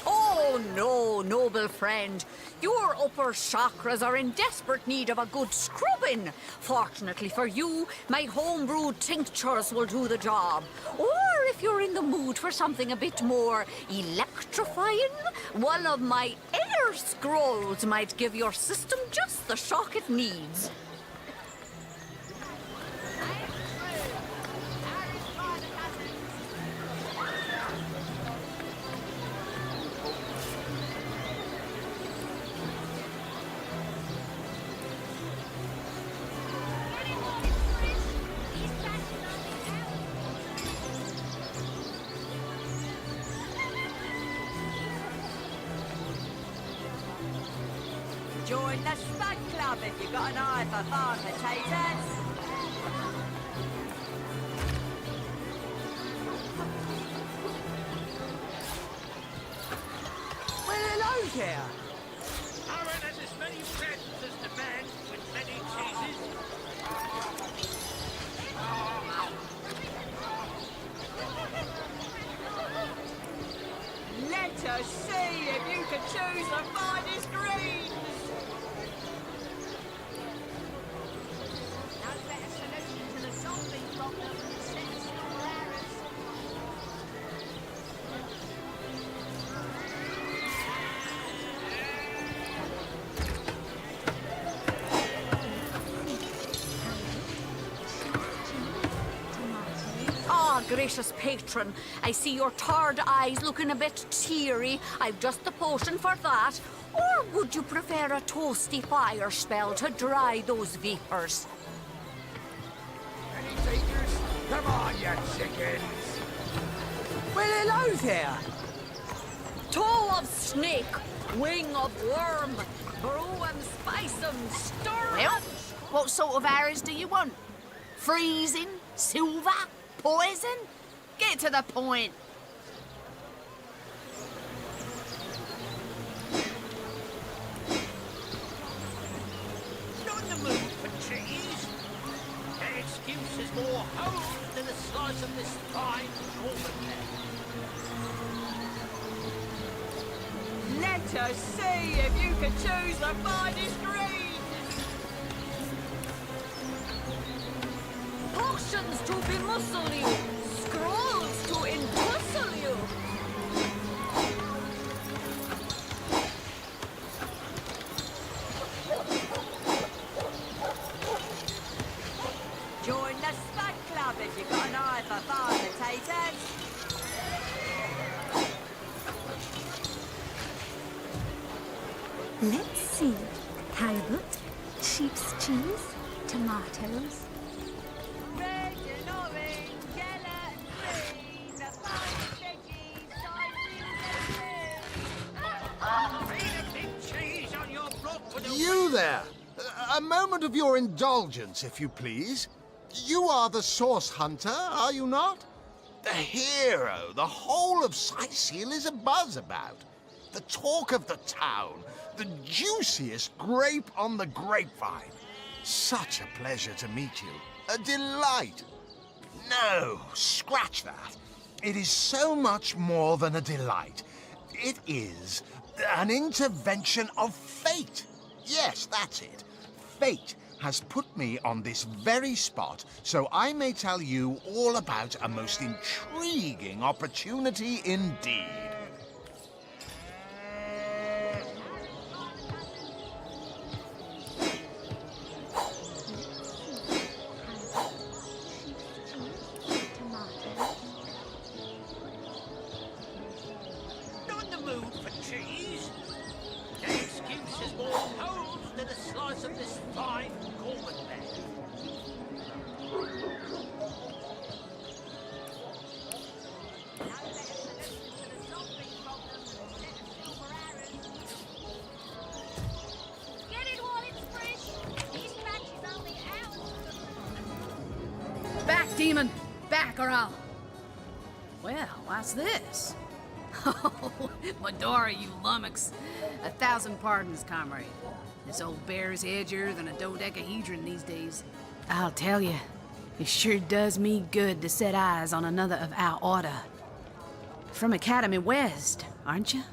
Oh no, noble friend. Your upper chakras are in desperate need of a good scrubbing. Fortunately for you, my homebrewed tinctures will do the job. Or if you're in the mood for something a bit more electrifying, one of my air scrolls might give your system just the shock it needs.
Join the Spud Club if you've got an eye for farm potatoes.
Well, hello there.
Aaron has as many presents as the man with many cheeses.
Let us see if you can choose the finest greens. No better solution to the zombie problem than sensible errors.
Ah, gracious patron, I see your tired eyes looking a bit teary. I've just the potion for that. Or would you prefer a toasty fire spell to dry those vapors?
Any takers? Come on, you chickens!
Well, hello there.
Toe of snake, wing of worm, brew 'em, spice 'em, stir 'em.
Well, what sort of arrows do you want? Freezing? Silver? Poison? Get to the point.
Not in the mood for cheese. That excuse is more whole than a slice of this fine almond.
Let us see if you can choose the finest greens.
Potions to bemuscle you, scrolls to entussle you.
Join the Spud Club if you've got an eye for farm potatoes.
Let's see. Halibut, sheep's cheese, tomatoes.
Red and orange, yellow and
You there! A moment of your indulgence, if you please. You are the source hunter, are you not? The hero the whole of Sightseal is abuzz about. The talk of the town. The juiciest grape on the grapevine. Such a pleasure to meet you. A delight. No, scratch that. It is so much more than a delight. It is an intervention of fate. Yes, that's it. Fate has put me on this very spot so I may tell you all about a most intriguing opportunity indeed.
Not in the mood for cheese. The excuse is more holes than a slice of this fine Gorman bag.
Get it while it's fresh. This batch is only ours.
Back, demon! Back, or I'll... Well, what's this? Oh, Medora, you lummox. 1,000 pardons, comrade. This old bear's edgier than a dodecahedron these days. I'll tell you, it sure does me good to set eyes on another of our order. From Academy West, aren't you?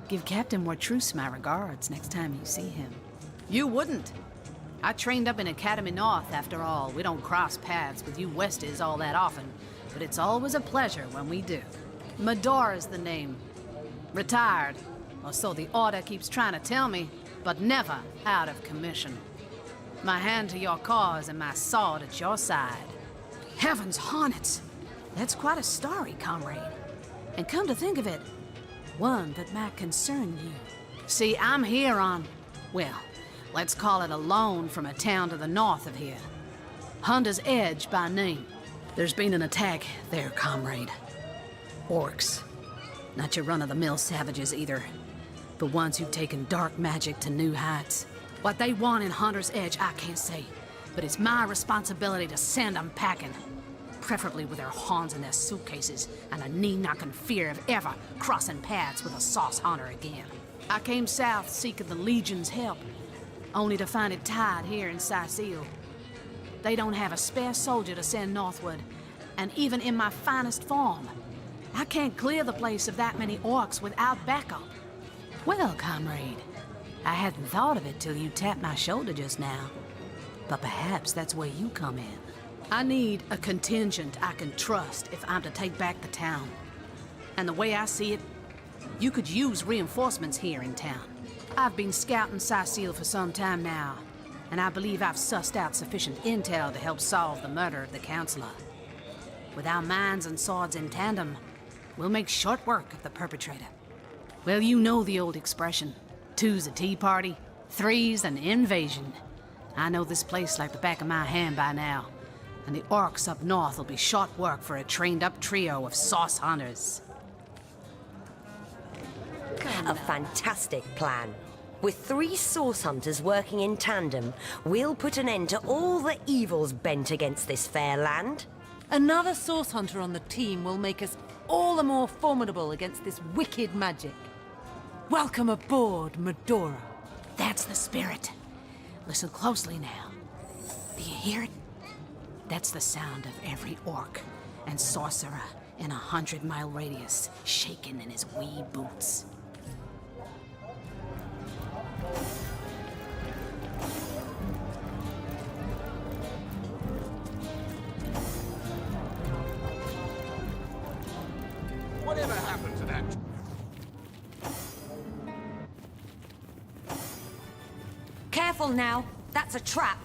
Give Captain Wartruce my regards next time you see him. You wouldn't. I trained up in Academy North, after all. We don't cross paths with you Westies all that often, but it's always a pleasure when we do. Medora's the name. Retired, or so the Order keeps trying to tell me, but never out of commission. My hand to your cause and my sword at your side. Heavens hornets! That's quite a story, comrade. And come to think of it, one that might concern you. See, I'm here on, well, let's call it a loan from a town to the north of here. Hunter's Edge by name. There's been an attack there, comrade. Orcs. Not your run-of-the-mill savages either, but ones who've taken dark magic to new heights. What they want in Hunter's Edge, I can't say, but it's my responsibility to send them packing. Preferably with their horns in their suitcases and a knee-knocking fear of ever crossing paths with a sauce hunter again. I came south seeking the Legion's help, only to find it tied here in Sightseal. They don't have a spare soldier to send northward, and even in my finest form, I can't clear the place of that many orcs without backup. Well, comrade, I hadn't thought of it till you tapped my shoulder just now. But perhaps that's where you come in. I need a contingent I can trust if I'm to take back the town. And the way I see it, you could use reinforcements here in town. I've been scouting Sightseal for some time now, and I believe I've sussed out sufficient intel to help solve the murder of the Counselor. With our minds and swords in tandem, we'll make short work of the perpetrator. Well, you know the old expression. 2's a tea party, 3's an invasion. I know this place like the back of my hand by now, and the orcs up north will be short work for a trained-up trio of sauce hunters.
A fantastic plan. With 3 source hunters working in tandem, we'll put an end to all the evils bent against this fair land.
Another source hunter on the team will make us all the more formidable against this wicked magic. Welcome aboard, Medora.
That's the spirit. Listen closely now. Do you hear it? That's the sound of every orc and sorcerer in a 100-mile radius shaking in his wee boots.
Whatever happened to that?
Careful now, that's a trap.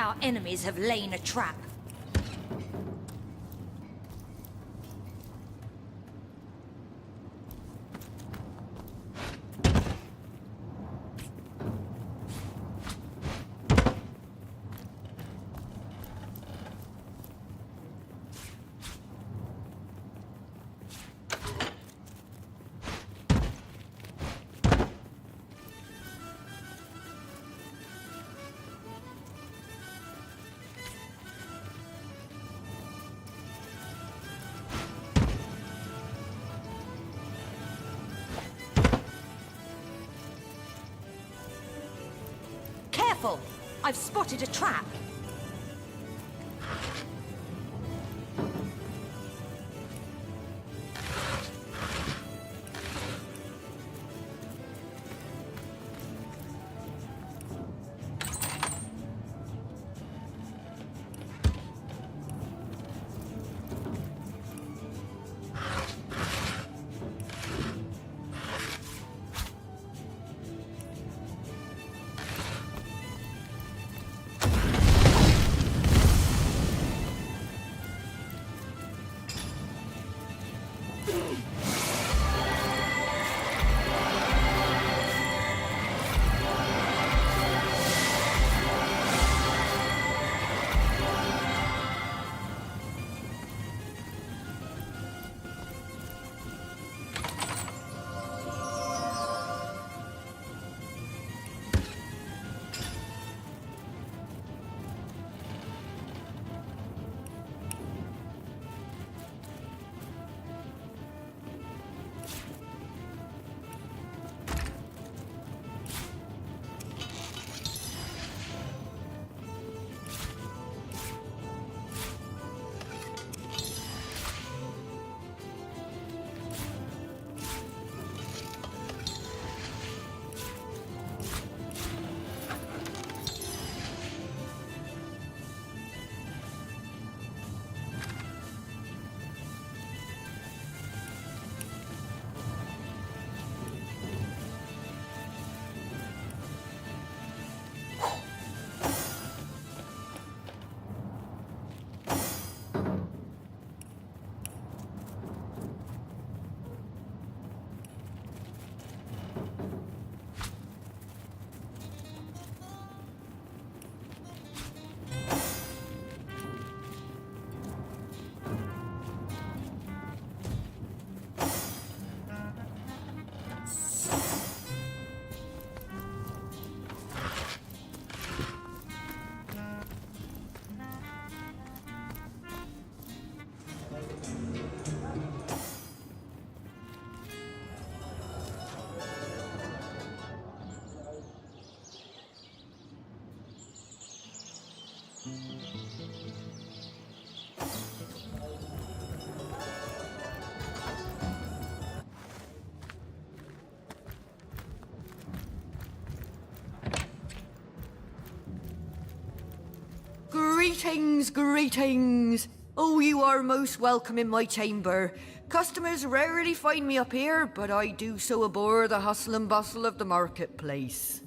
Our enemies have lain a trap. Careful! I've spotted a trap.
Greetings, greetings. Oh, you are most welcome in my chamber. Customers rarely find me up here, but I do so abhor the hustle and bustle of the marketplace.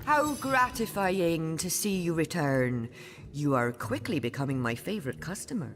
How gratifying to see you return. You are quickly becoming my favorite customer.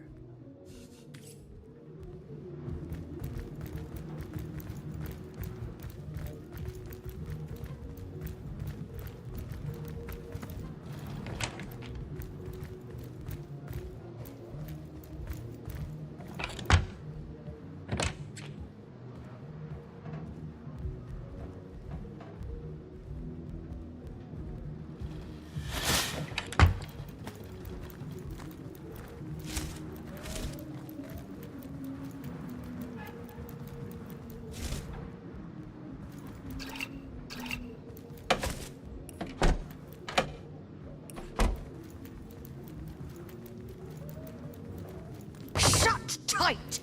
Shut tight!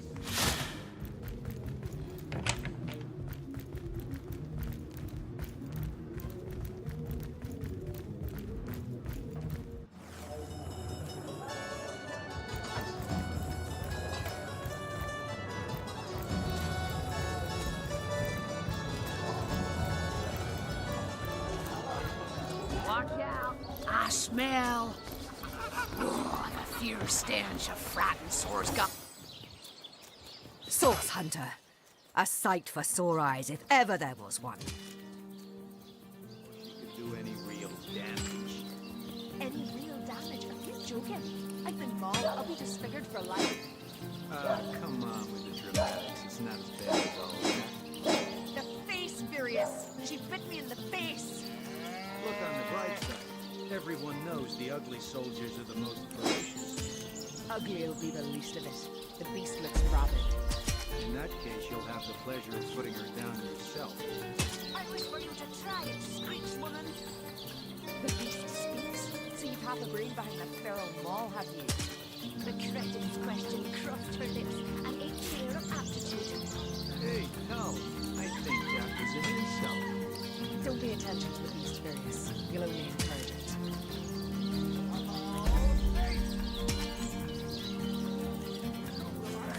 Watch out. I smell. Oh, the fierce stench of frightened sores got.
Source Hunter. A sight for sore eyes if ever there was one.
Do any real damage?
Any real damage? Are you joking? I've been mauled. I'll be disfigured for life.
Come on with the dramatics. It's not as bad as all that.
The face, Furious. She bit me in the face.
Look on the bright side. Everyone knows the ugly soldiers are the most ferocious.
Ugly will be the least of it. The beast looks rabid.
In that case, you'll have the pleasure of putting her down yourself.
I wish for you to try it, screech woman. The beast speaks, so you've half a brain behind the feral maw, have you? The cretin's question crossed her lips and ate clear of aptitude.
Hey, no. I think that was an insult.
Don't pay attention to the beast, Furious. You'll only encourage it.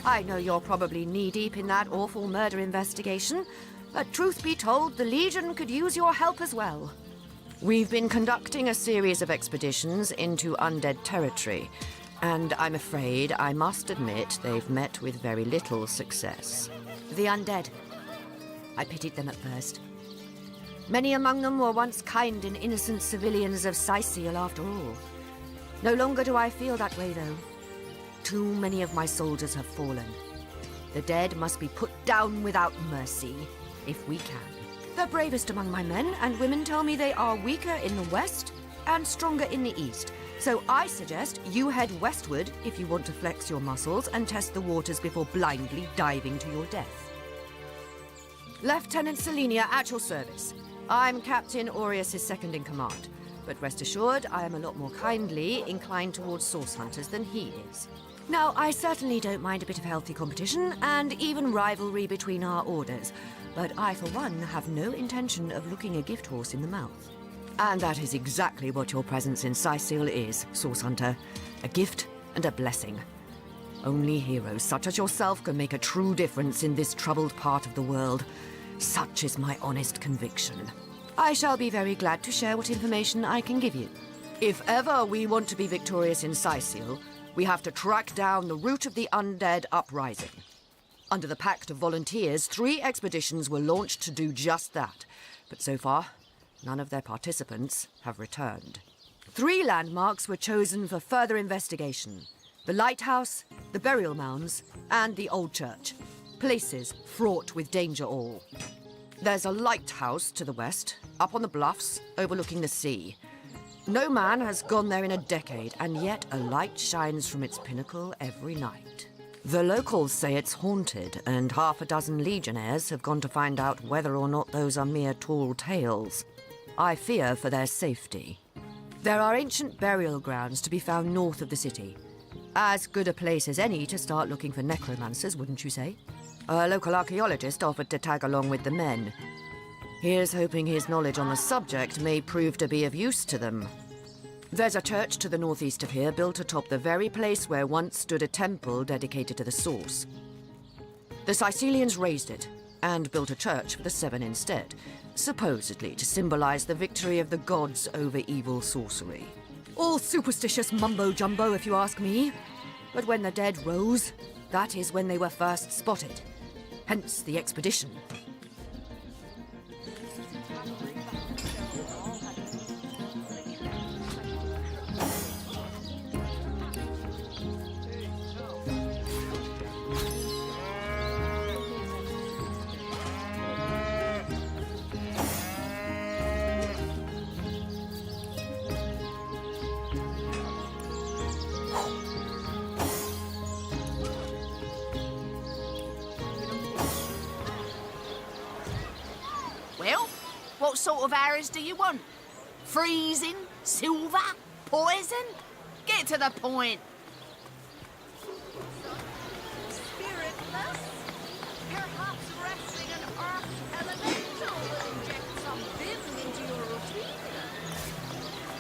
I know you're probably knee-deep in that awful murder investigation, but truth be told, the Legion could use your help as well. We've been conducting a series of expeditions into undead territory, and I'm afraid I must admit they've met with very little success. The undead. I pitied them at first. Many among them were once kind and innocent civilians of Sicil after all. No longer do I feel that way, though. Too many of my soldiers have fallen. The dead must be put down without mercy, if we can. The bravest among my men and women tell me they are weaker in the west and stronger in the east. So I suggest you head westward if you want to flex your muscles and test the waters before blindly diving to your death. Lieutenant Selenia at your service. I'm Captain Aureus' second in command, but rest assured I am a lot more kindly inclined towards source hunters than he is. Now, I certainly don't mind a bit of healthy competition and even rivalry between our orders, but I, for one, have no intention of looking a gift horse in the mouth. And that is exactly what your presence in Sicil is, Source Hunter. A gift and a blessing. Only heroes such as yourself can make a true difference in this troubled part of the world. Such is my honest conviction. I shall be very glad to share what information I can give you. If ever we want to be victorious in Sicil, we have to track down the root of the undead uprising. Under the Pact of Volunteers, 3 expeditions were launched to do just that. But so far, none of their participants have returned. 3 landmarks were chosen for further investigation. The lighthouse, the burial mounds, and the old church. Places fraught with danger all. There's a lighthouse to the west, up on the bluffs, overlooking the sea. No man has gone there in a decade, and yet a light shines from its pinnacle every night. The locals say it's haunted, and half a dozen legionnaires have gone to find out whether or not those are mere tall tales. I fear for their safety. There are ancient burial grounds to be found north of the city. As good a place as any to start looking for necromancers, wouldn't you say? A local archaeologist offered to tag along with the men. Here's hoping his knowledge on the subject may prove to be of use to them. There's a church to the northeast of here, built atop the very place where once stood a temple dedicated to the source. The Sicilians razed it, and built a church for the 7 instead, supposedly to symbolize the victory of the gods over evil sorcery. All superstitious mumbo-jumbo, if you ask me. But when the dead rose, that is when they were first spotted. Hence the expedition.
Well, what sort of arrows do you want? Freezing? Silver? Poison? Get to the point.
Spiritless? Perhaps wrestling an earth elemental will inject some vim into your routine.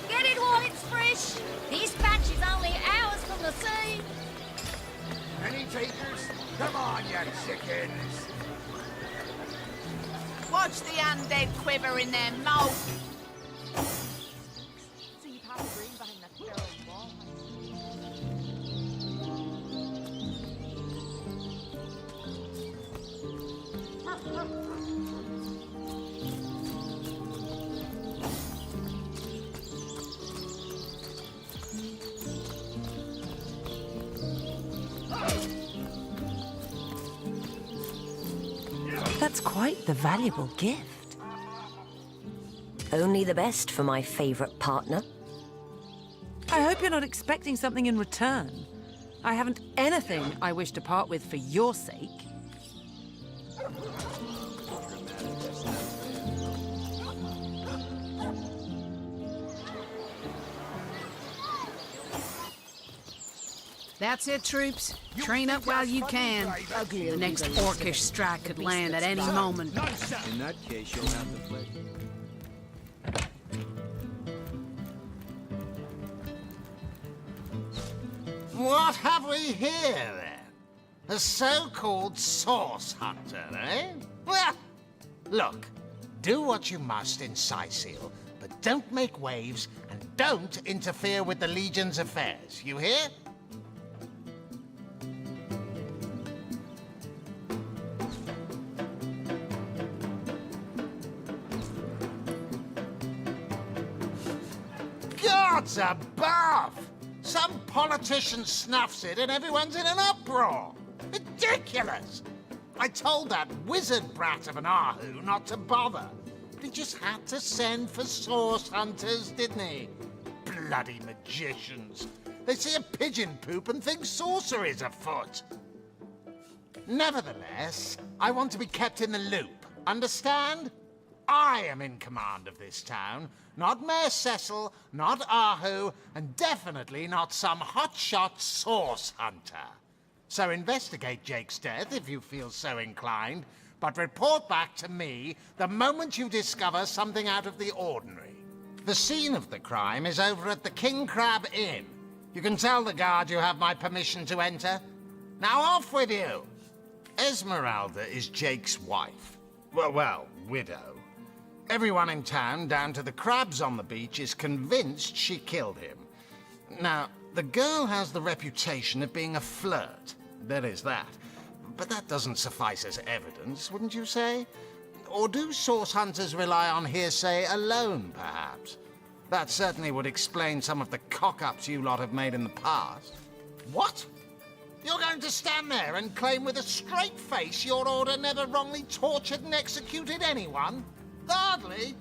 Get it while it's fresh. This patch is only hours from the sea.
Any takers? Come on, you chickens!
Watch the undead quiver in their mouth.
See Papa Green behind that barrel wall.
That's quite the valuable gift.
Only the best for my favourite partner.
I hope you're not expecting something in return. I haven't anything I wish to part with for your sake.
That's it, troops. Train up while you can. The next orcish strike could land at any moment.
In that case, you'll have to play.
What have we here, then? A so-called source hunter, eh? Well, look, do what you must in Sicil, but don't make waves and don't interfere with the Legion's affairs. You hear? Gods above! Some politician snuffs it and everyone's in an uproar. Ridiculous! I told that wizard brat of an Ahu not to bother. But he just had to send for source hunters, didn't he? Bloody magicians. They see a pigeon poop and think sorcery's afoot. Nevertheless, I want to be kept in the loop. Understand? I am in command of this town, not Mayor Cecil, not Ahu, and definitely not some hotshot source hunter. So investigate Jake's death if you feel so inclined, but report back to me the moment you discover something out of the ordinary. The scene of the crime is over at the King Crab Inn. You can tell the guard you have my permission to enter. Now off with you! Esmeralda is Jake's wife. Well, widow. Everyone in town, down to the crabs on the beach, is convinced she killed him. Now, the girl has the reputation of being a flirt. There is that. But that doesn't suffice as evidence, wouldn't you say? Or do source hunters rely on hearsay alone, perhaps? That certainly would explain some of the cock-ups you lot have made in the past. What? You're going to stand there and claim with a straight face your order never wrongly tortured and executed anyone? Hardly.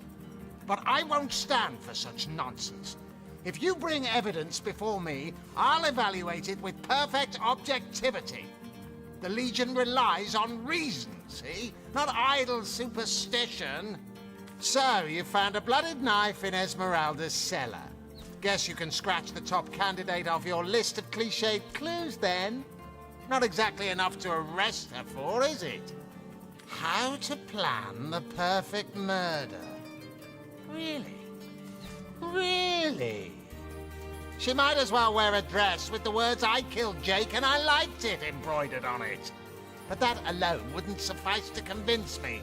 But I won't stand for such nonsense. If you bring evidence before me, I'll evaluate it with perfect objectivity. The Legion relies on reason, see? Not idle superstition. So, you found a blooded knife in Esmeralda's cellar. Guess you can scratch the top candidate off your list of cliched clues, then. Not exactly enough to arrest her for, is it? How to plan the perfect murder. Really? Really? She might as well wear a dress with the words "I killed Jake and I liked it" embroidered on it. But that alone wouldn't suffice to convince me.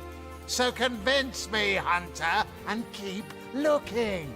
So convince me, Hunter, and keep looking.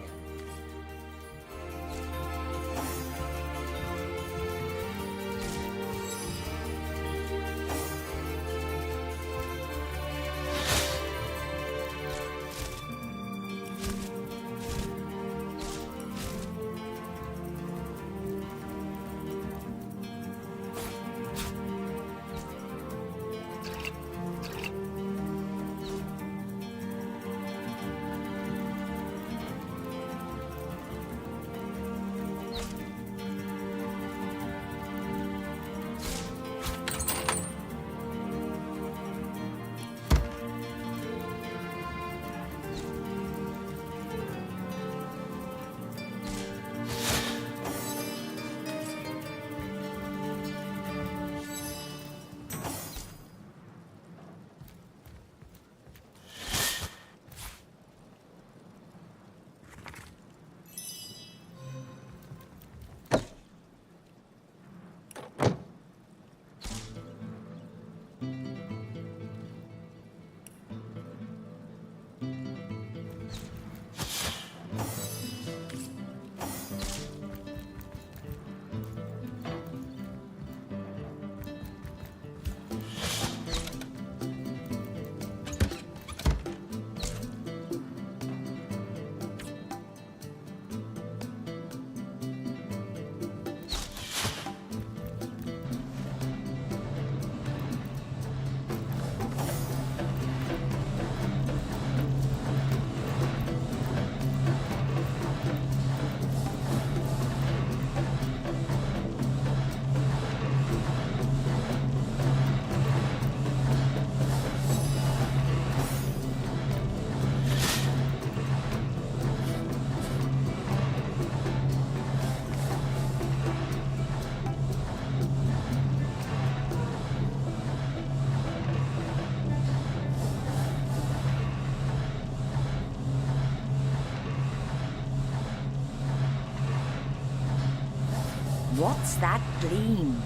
What's that gleam?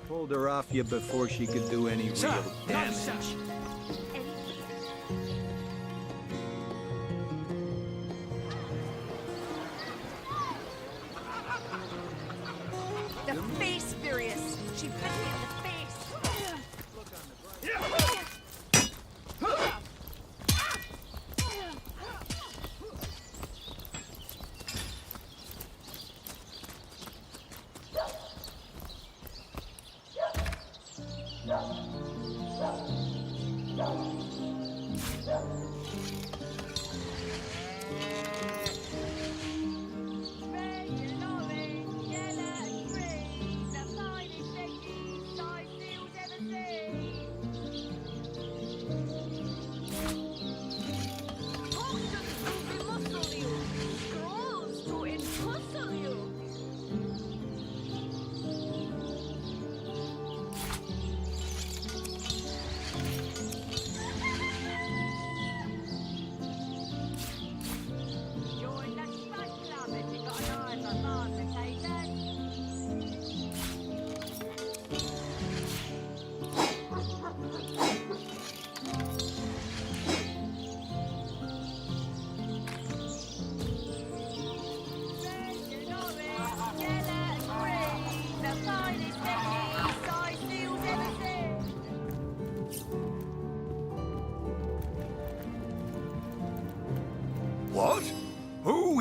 Pulled her off you before she could do any real damage.
The face furious. She bit me in the face.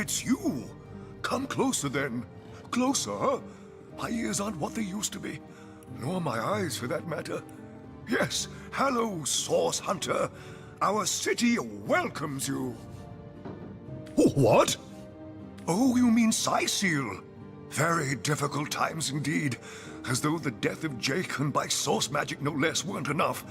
it's you. Come closer, then. Closer? My ears aren't what they used to be. Nor my eyes, for that matter. Yes, hello, Source Hunter. Our city welcomes you. What? Oh, you mean Cyseal. Very difficult times indeed. As though the death of Jake, by source magic no less, weren't enough.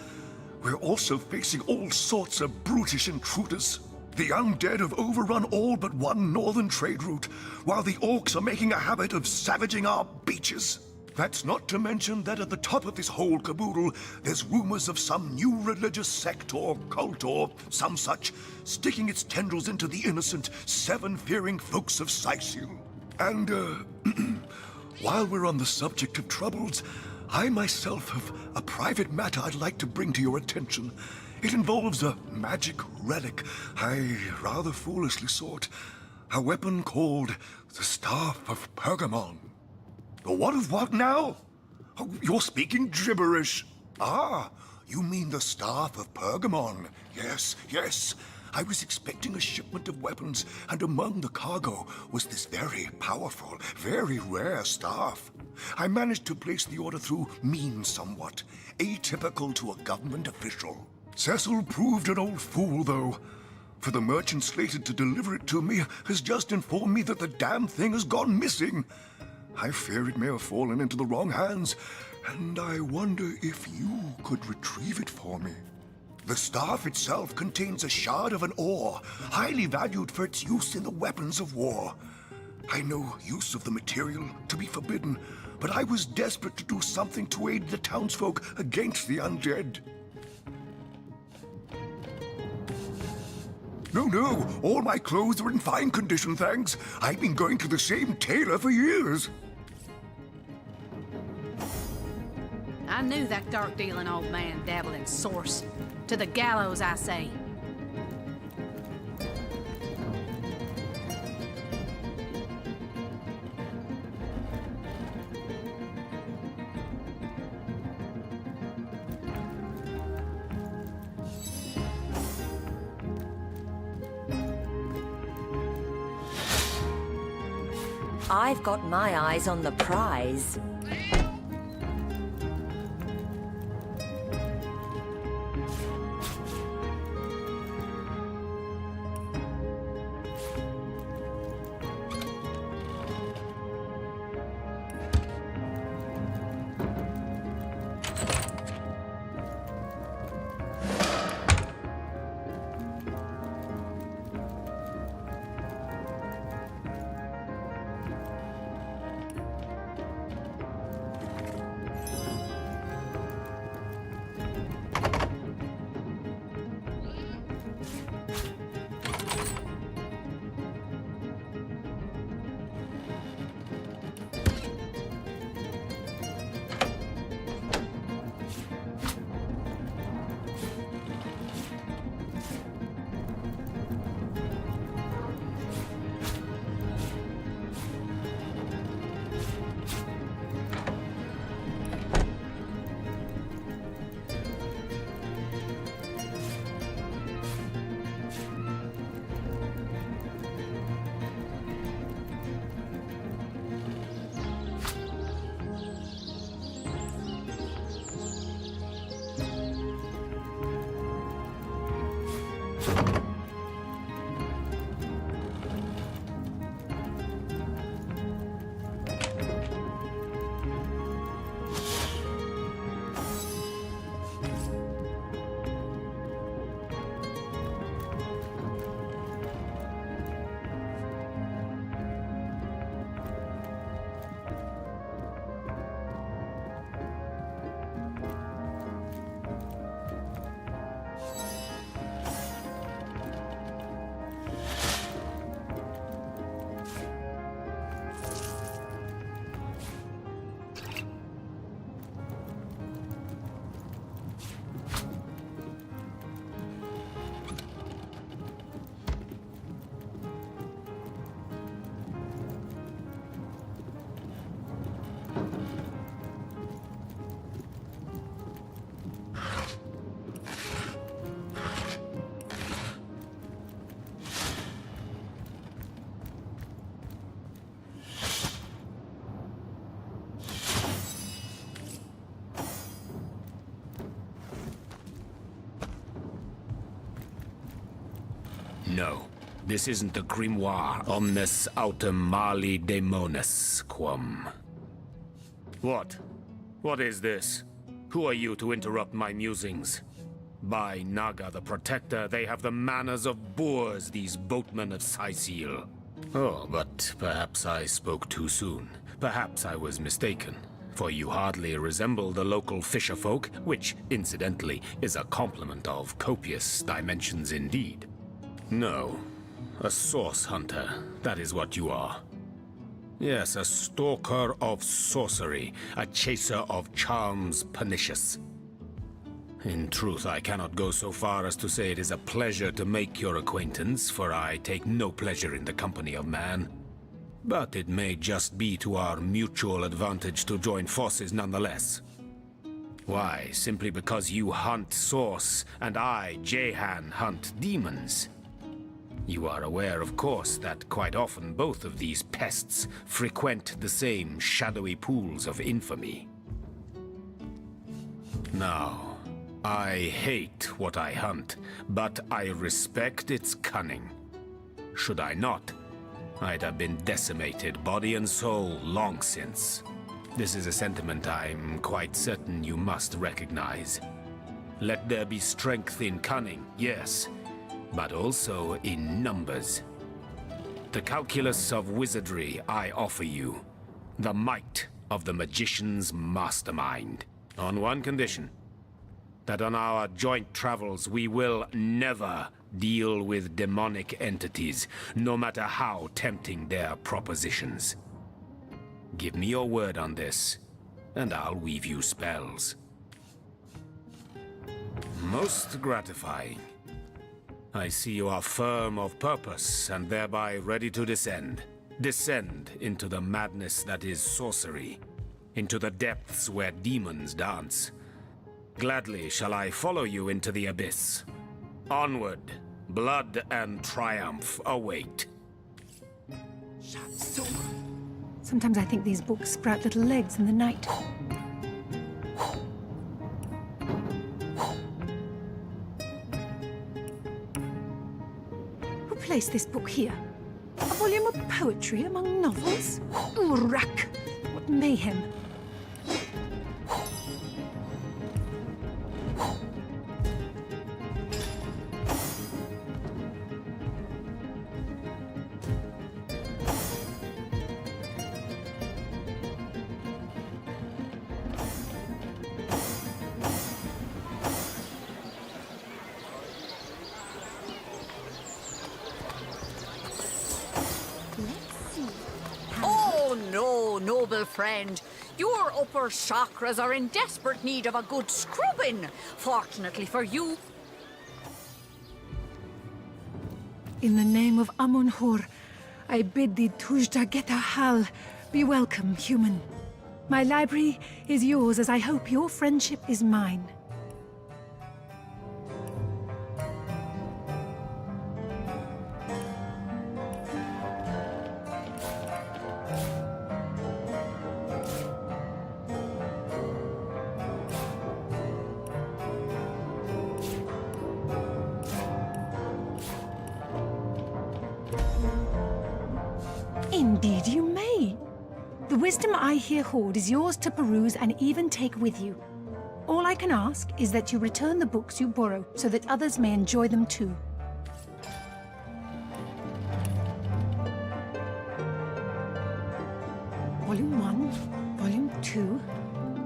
We're also facing all sorts of brutish intruders. The undead have overrun all but one northern trade route, while the orcs are making a habit of savaging our beaches. That's not to mention that at the top of this whole caboodle, there's rumors of some new religious sect or cult or some such, sticking its tendrils into the innocent, seven-fearing folks of Cyseal. And, while we're on the subject of troubles, I myself have a private matter I'd like to bring to your attention. It involves a magic relic I rather foolishly sought. A weapon called the Staff of Pergamon. What of what now? Oh, you're speaking gibberish. Ah, you mean the Staff of Pergamon. Yes, yes. I was expecting a shipment of weapons, and among the cargo was this very powerful, very rare staff. I managed to place the order through means somewhat, atypical to a government official. Cecil proved an old fool, though. For the merchant slated to deliver it to me has just informed me that the damn thing has gone missing. I fear it may have fallen into the wrong hands, and I wonder if you could retrieve it for me. The staff itself contains a shard of an ore, highly valued for its use in the weapons of war. I know use of the material to be forbidden, but I was desperate to do something to aid the townsfolk against the undead. No, all my clothes are in fine condition, thanks. I've been going to the same tailor for years.
I knew that dark-dealing old man dabbled in source. To the gallows, I say.
I've got my eyes on the prize.
No. This isn't the grimoire omnis autem mali demonis quum. What? What is this? Who are you to interrupt my musings? By Naga the Protector, they have the manners of boors, these boatmen of Sicil. Oh, but perhaps I spoke too soon. Perhaps I was mistaken. For you hardly resemble the local fisherfolk, which, incidentally, is a compliment of copious dimensions indeed. No, a source hunter, that is what you are. Yes, a stalker of sorcery, a chaser of charms pernicious. In truth, I cannot go so far as to say it is a pleasure to make your acquaintance, for I take no pleasure in the company of man. But it may just be to our mutual advantage to join forces nonetheless. Why, simply because you hunt source, and I, Jehan, hunt demons. You are aware, of course, that quite often both of these pests frequent the same shadowy pools of infamy. Now, I hate what I hunt, but I respect its cunning. Should I not, I'd have been decimated, body and soul, long since. This is a sentiment I'm quite certain you must recognize. Let there be strength in cunning, yes, but also in numbers. The calculus of wizardry I offer you, the might of the magician's mastermind, on one condition: that on our joint travels we will never deal with demonic entities, no matter how tempting their propositions. Give me your word on this, and I'll weave you spells. Most gratifying. I see you are firm of purpose, and thereby ready to descend. Descend into the madness that is sorcery, into the depths where demons dance. Gladly shall I follow you into the abyss. Onward, blood and triumph await.
Sometimes I think these books sprout little legs in the night. Who placed this book here? A volume of poetry among novels? Urak! What mayhem!
Oh no, noble friend. Your upper chakras are in desperate need of a good scrubbing. Fortunately for you.
In the name of Amun-Hor, I bid thee Tujda Geta Hal. Be welcome, human. My library is yours, as I hope your friendship is mine. Indeed you may. The wisdom I here hoard is yours to peruse and even take with you. All I can ask is that you return the books you borrow so that others may enjoy them too. Volume 1, Volume 2,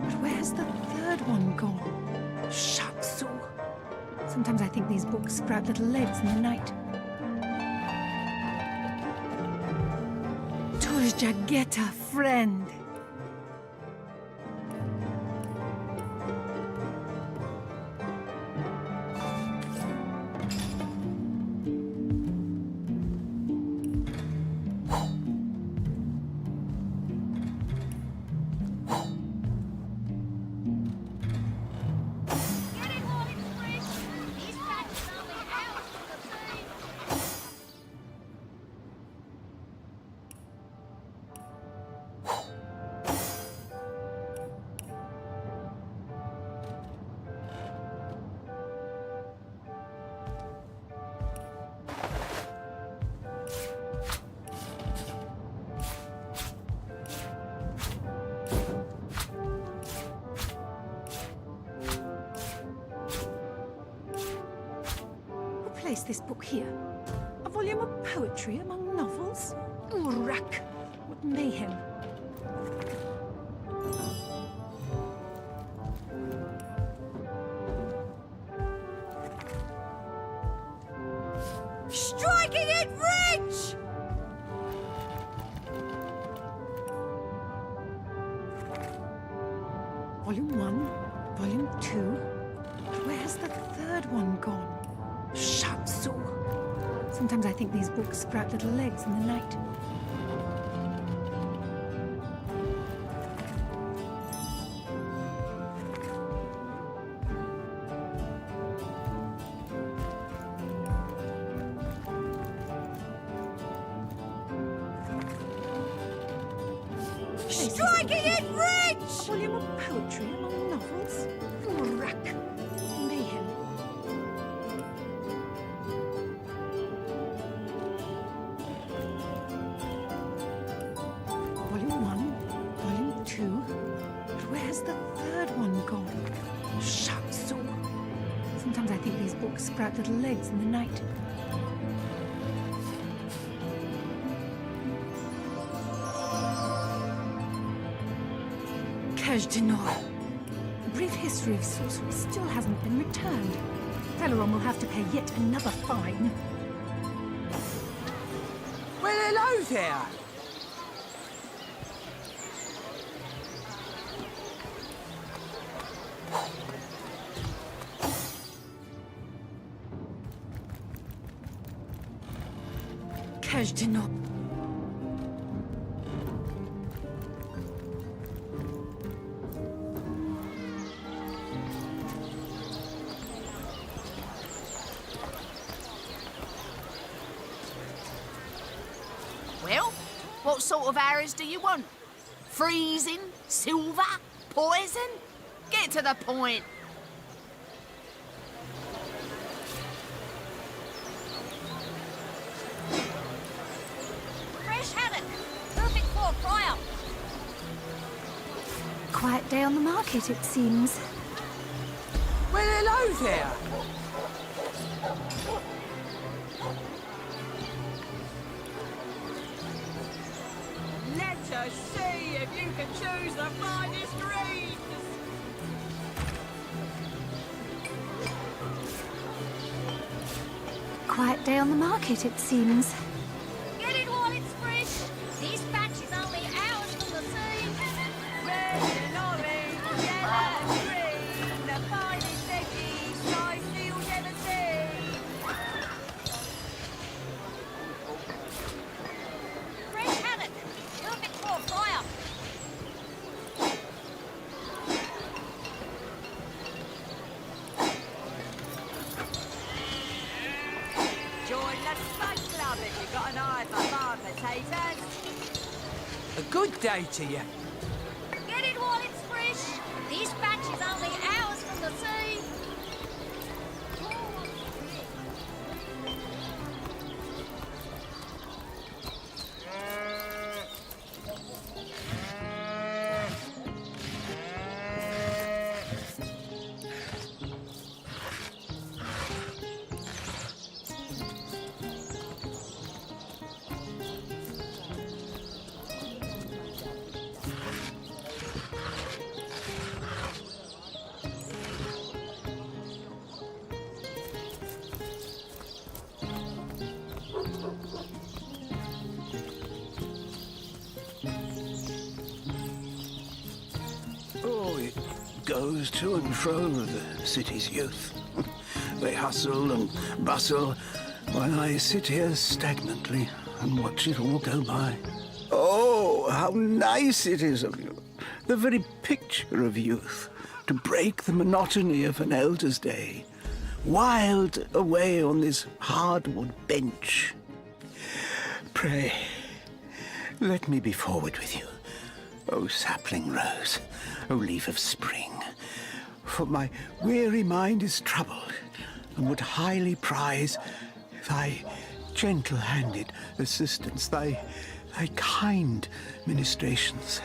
but where's the third one gone? Shatsu. Sometimes I think these books sprout little legs in the night. Jageta, friend. place this book here? A volume of poetry among novels? Rack! What mayhem.
Striking it rich!
Volume 1, Volume 2. Where's the third one gone? Shatsu. Sometimes I think these books sprout little legs in the night.
Striking it rich!
Volume of poetry among novels? Rack! Mayhem. Volume 1, Volume 2. But where's the third one gone? Shatsu. Sometimes I think these books sprout little legs in the night. A brief history of sorcery still hasn't been returned. Celeron will have to pay yet another fine.
Well, hello there.
Kajdinor.
Well, what sort of arrows do you want? Freezing? Silver? Poison? Get to the point.
Fresh haddock. Perfect for a fry-up.
Quiet day on the market, it seems.
Well, hello there.
Let us see if you can choose the finest greens.
Quiet day on the market, it seems.
Get it while it's fresh. This batch is only hours from the sea.
Red and orange, yellow and green, the finest veggies I you'll ever see.
Fresh haddock. Perfect for a fry-up.
Join the Spud Club if you've got an eye for farm potatoes.
A good day to you.
Get it while it's fresh. This batch is only hours from the sea.
Oh, it goes to and fro the city's youth. They hustle and bustle while I sit here stagnantly and watch it all go by. Oh, how nice it is of you, the very picture of youth, to break the monotony of an elder's day, wild away on this hardwood bench. Pray, let me be forward with you, O sapling rose, O leaf of spring, for my weary mind is troubled, and would highly prize thy gentle-handed assistance, thy kind ministrations.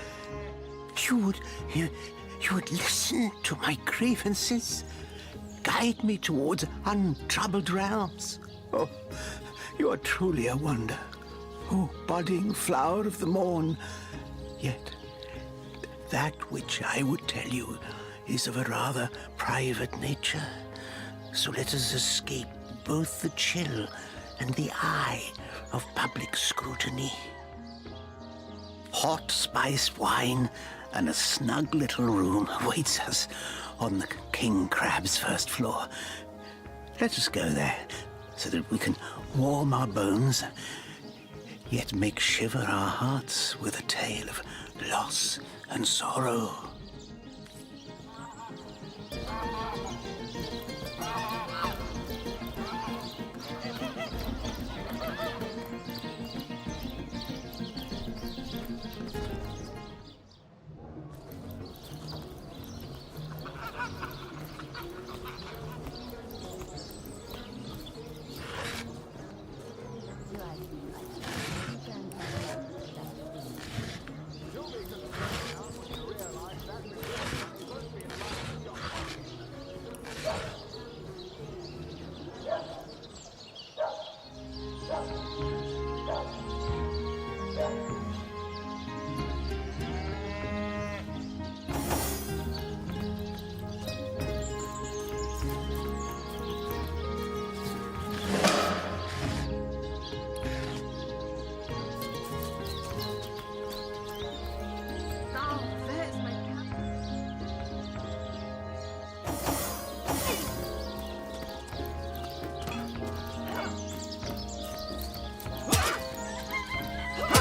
You would listen to my grievances, guide me towards untroubled realms.
Oh, you are truly a wonder. Oh, budding flower of the morn. Yet, that which I would tell you is of a rather private nature. So let us escape both the chill and the eye of public scrutiny. Hot spiced wine and a snug little room awaits us on the King Crab's first floor. Let us go there so that we can warm our bones, yet make shiver our hearts with a tale of loss and sorrow.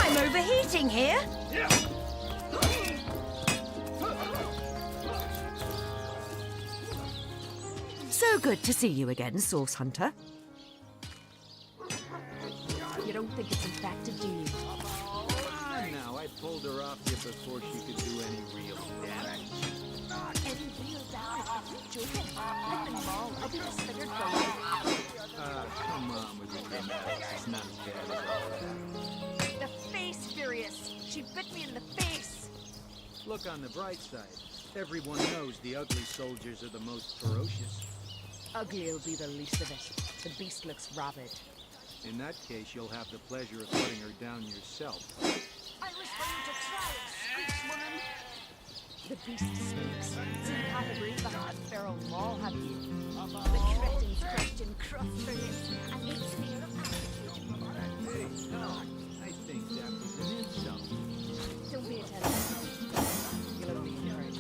I'm overheating here.
So good to see you again, Source Hunter.
You don't think it's infected, do you?
Ah, now, I pulled her off you before she could do any real damage.
Any real damage? Are you joking? I've been mauled. I'll be disfigured for life.
Come on with your dramatics. It's not as bad as all that.
The face furious. She bit me in the face.
Look on the bright side. Everyone knows the ugly soldiers are the most ferocious.
Ugly will be the least of it. The beast looks rabid.
In that case, you'll have the pleasure of putting her down yourself.
I was ready to try it, squeaks woman.
The beast speaks. So you haven't read behind a feral maw, have you? The cretin's question crossed her lips and ate smear of attitude.
Hey, no, I think that was an insult.
Don't be attentive. You'll only hear it.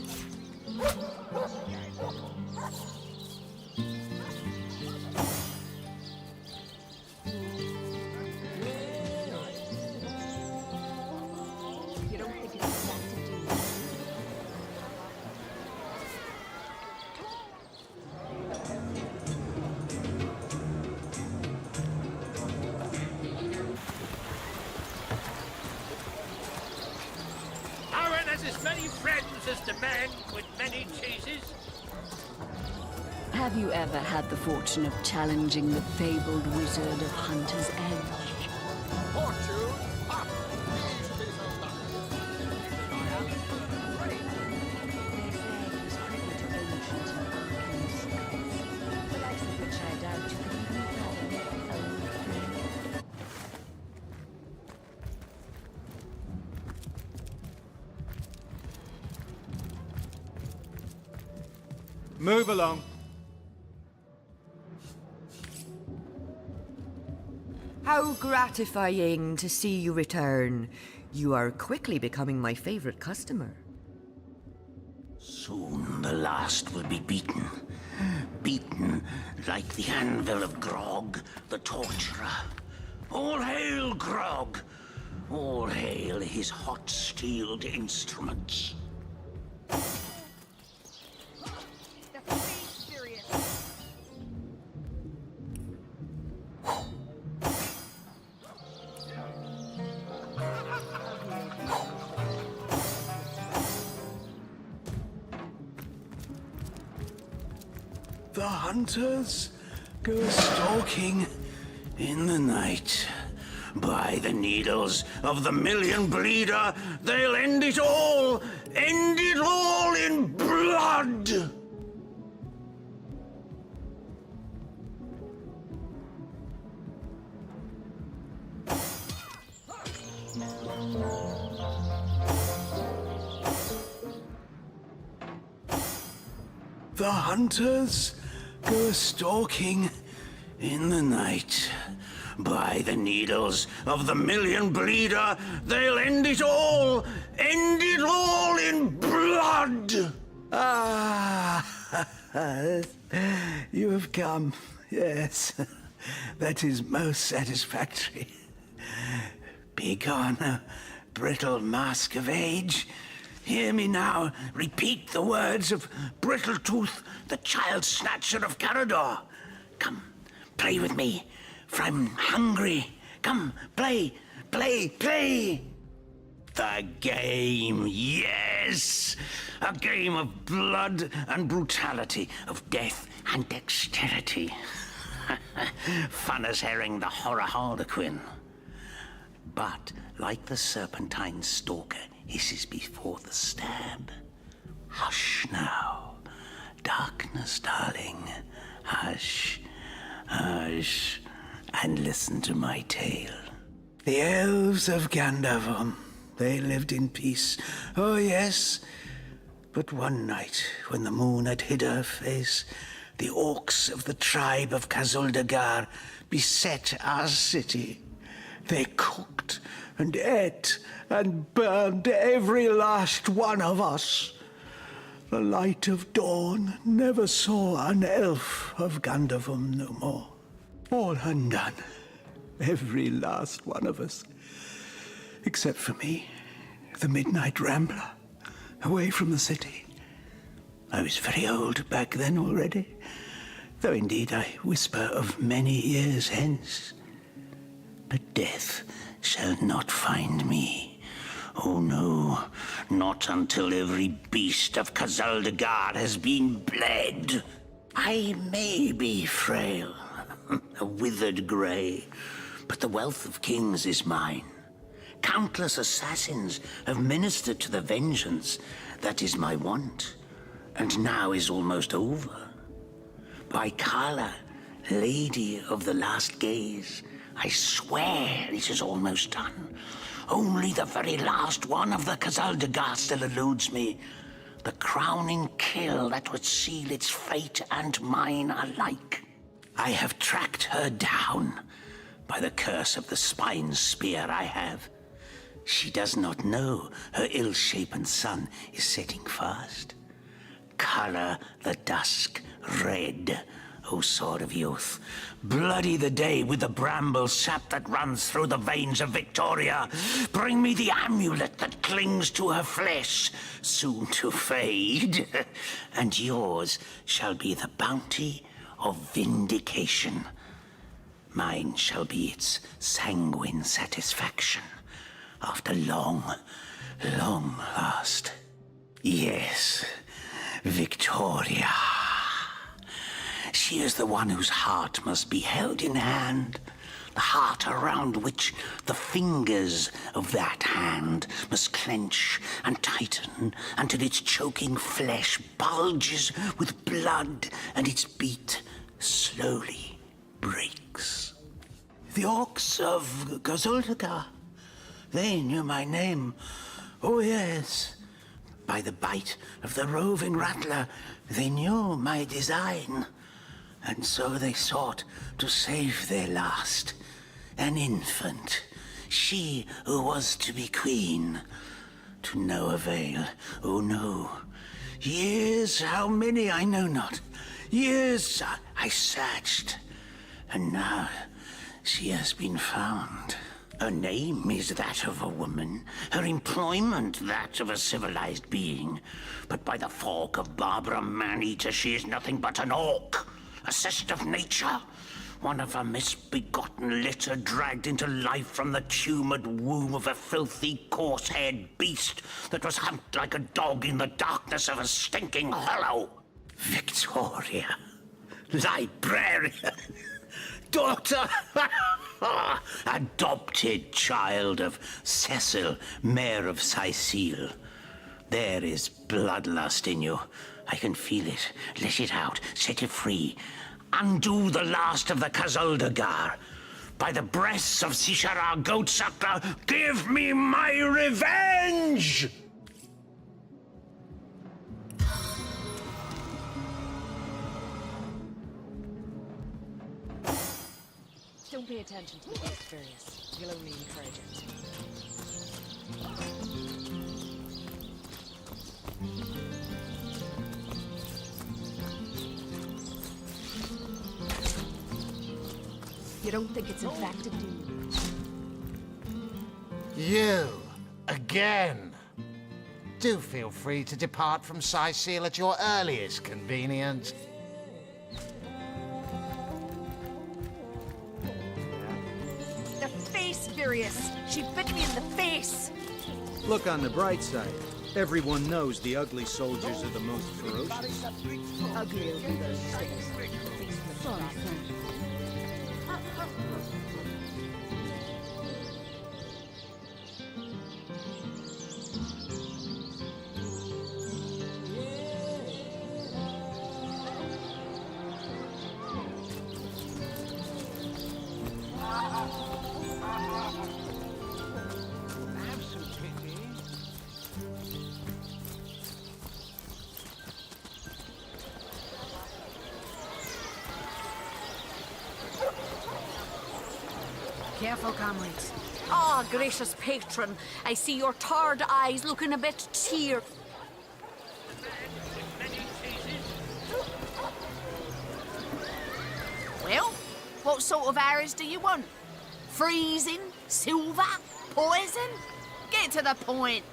You don't think it's infected, do you?
Aaron has as many friends as the man with many cheeses.
Have you ever had the fortune of challenging the fabled wizard of Hunter's Edge?
Fortune?
Move along.
How gratifying to see you return. You are quickly becoming my favorite customer.
Soon the last will be beaten. Beaten like the anvil of Grog, the torturer. All hail Grog! All hail his hot-steeled instruments. The hunters go stalking in the night. By the needles of the million bleeder, they'll end it all in blood! The hunters go stalking in the night. By the needles of the million bleeder, they'll end it all in blood! Ah, you have come, yes. That is most satisfactory. Begone, brittle mask of age. Hear me now repeat the words of Brittletooth, the child snatcher of Carador. Come, play with me, for I'm hungry. Come, play, play, play. The game, yes! A game of blood and brutality, of death and dexterity. Fun as herring the horror harlequin. But, like the serpentine stalker hisses before the stab, hush now, darkness, darling, hush, hush, and listen to my tale. The elves of Gandavon, they lived in peace, oh yes, but one night, when the moon had hid her face, the orcs of the tribe of Kazuldagar beset our city. They cooked and ate and burned every last one of us. The light of dawn never saw an elf of Gandavum no more. All undone, every last one of us. Except for me, the midnight rambler, away from the city. I was very old back then already, though indeed I whisper of many years hence. But death shall not find me. Oh no, not until every beast of Kazuldagar has been bled. I may be frail, a withered grey, but the wealth of kings is mine. Countless assassins have ministered to the vengeance that is my want, and now is almost over. By Kala, Lady of the Last Gaze, I swear it is almost done. Only the very last one of the Kazuldagar still eludes me. The crowning kill that would seal its fate and mine alike. I have tracked her down. By the curse of the spine spear I have. She does not know her ill-shapen sun is setting fast. Color the dusk red, O sword of youth. Bloody the day with the bramble sap that runs through the veins of Victoria. Bring me the amulet that clings to her flesh, soon to fade. And yours shall be the bounty of vindication. Mine shall be its sanguine satisfaction after long, long last. Yes, Victoria. She is the one whose heart must be held in hand, the heart around which the fingers of that hand must clench and tighten until its choking flesh bulges with blood and its beat slowly breaks. The orcs of Kazuldagar, they knew my name. Oh yes, by the bite of the roving rattler, they knew my design. And so they sought to save their last, an infant, she who was to be queen. To no avail, oh no. Years, how many I know not. Years I searched, and now she has been found. Her name is that of a woman, her employment that of a civilized being. But by the fork of Barbara Maneater, she is nothing but an orc. A cyst of nature, one of a misbegotten litter dragged into life from the tumoured womb of a filthy, coarse-haired beast that was humped like a dog in the darkness of a stinking hollow. Victoria, librarian, daughter, adopted child of Cecil, Mayor of Sicile. There is bloodlust in you. I can feel it. Let it out. Set it free. Undo the last of the Kazuldagar. By the breasts of Sishara Goatsuckler, give me my revenge!
Don't pay attention to the beast, Furious. You'll only encourage it. You don't think it's infected, do you?
You, again. Do feel free to depart from Sicil at your earliest convenience.
The face, Furious. She bit me in the face.
Look on the bright side. Everyone knows the ugly soldiers are the most ferocious.
Ugly will be those things.
Careful, comrades. Ah, gracious patron, I see your tarred eyes looking a bit tear. Well, what sort of arrows do you want? Freezing? Silver? Poison? Get to the point.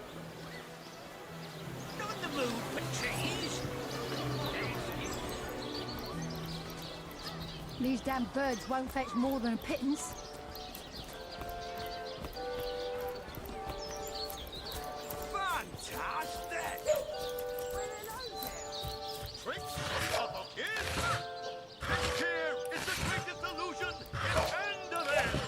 Not in the mood for cheese.
These damn birds won't fetch more than a pittance.
Fantastic! Tricks of a kid? This here is the greatest illusion in Enderville!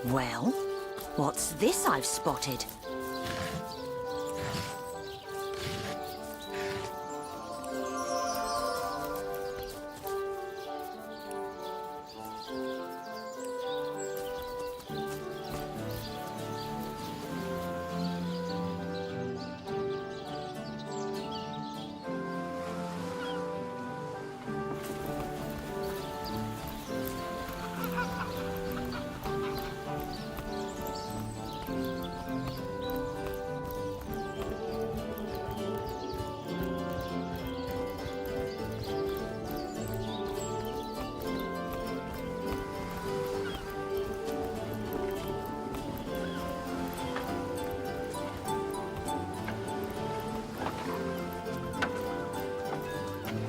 Well, what's this I've spotted?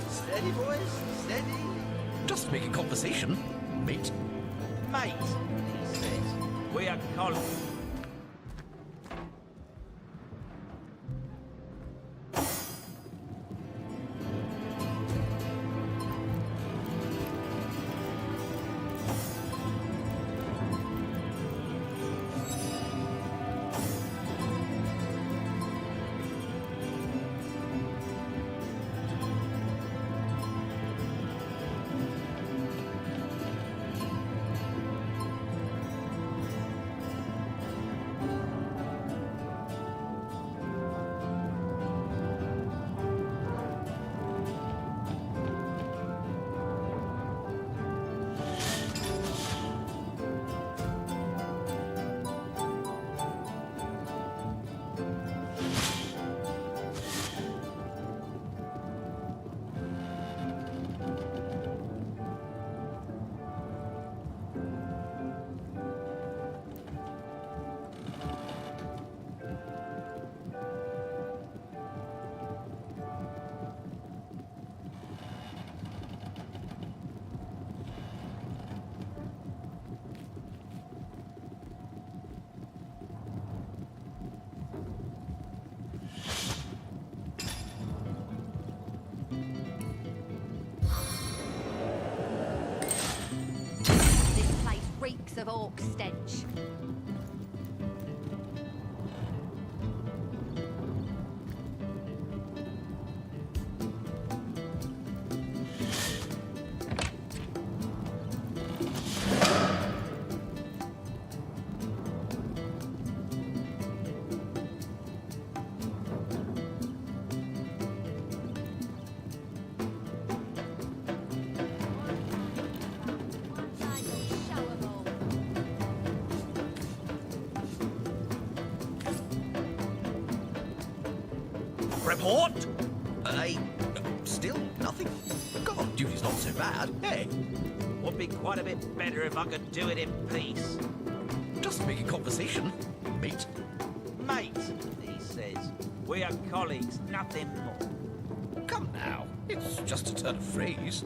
Steady, boys, steady.
Just making conversation, mate.
Mate, he says.
We are colleagues.
Reeks of orc stench.
report? Still nothing. God, duty's not so bad. Hey,
Would be quite a bit better if I could do it in peace.
just making conversation, mate.
Mate, he says. We are colleagues, nothing more.
Come now, it's just a turn of phrase.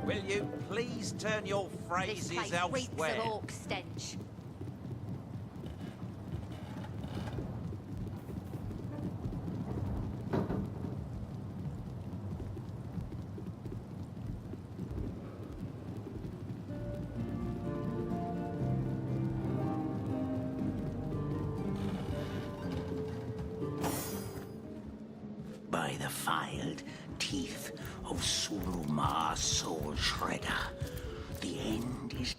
Will you please turn your phrases
This place reeks
elsewhere?
of orc stench.
By the filed teeth of Sulumar Soul Shredder, the end is...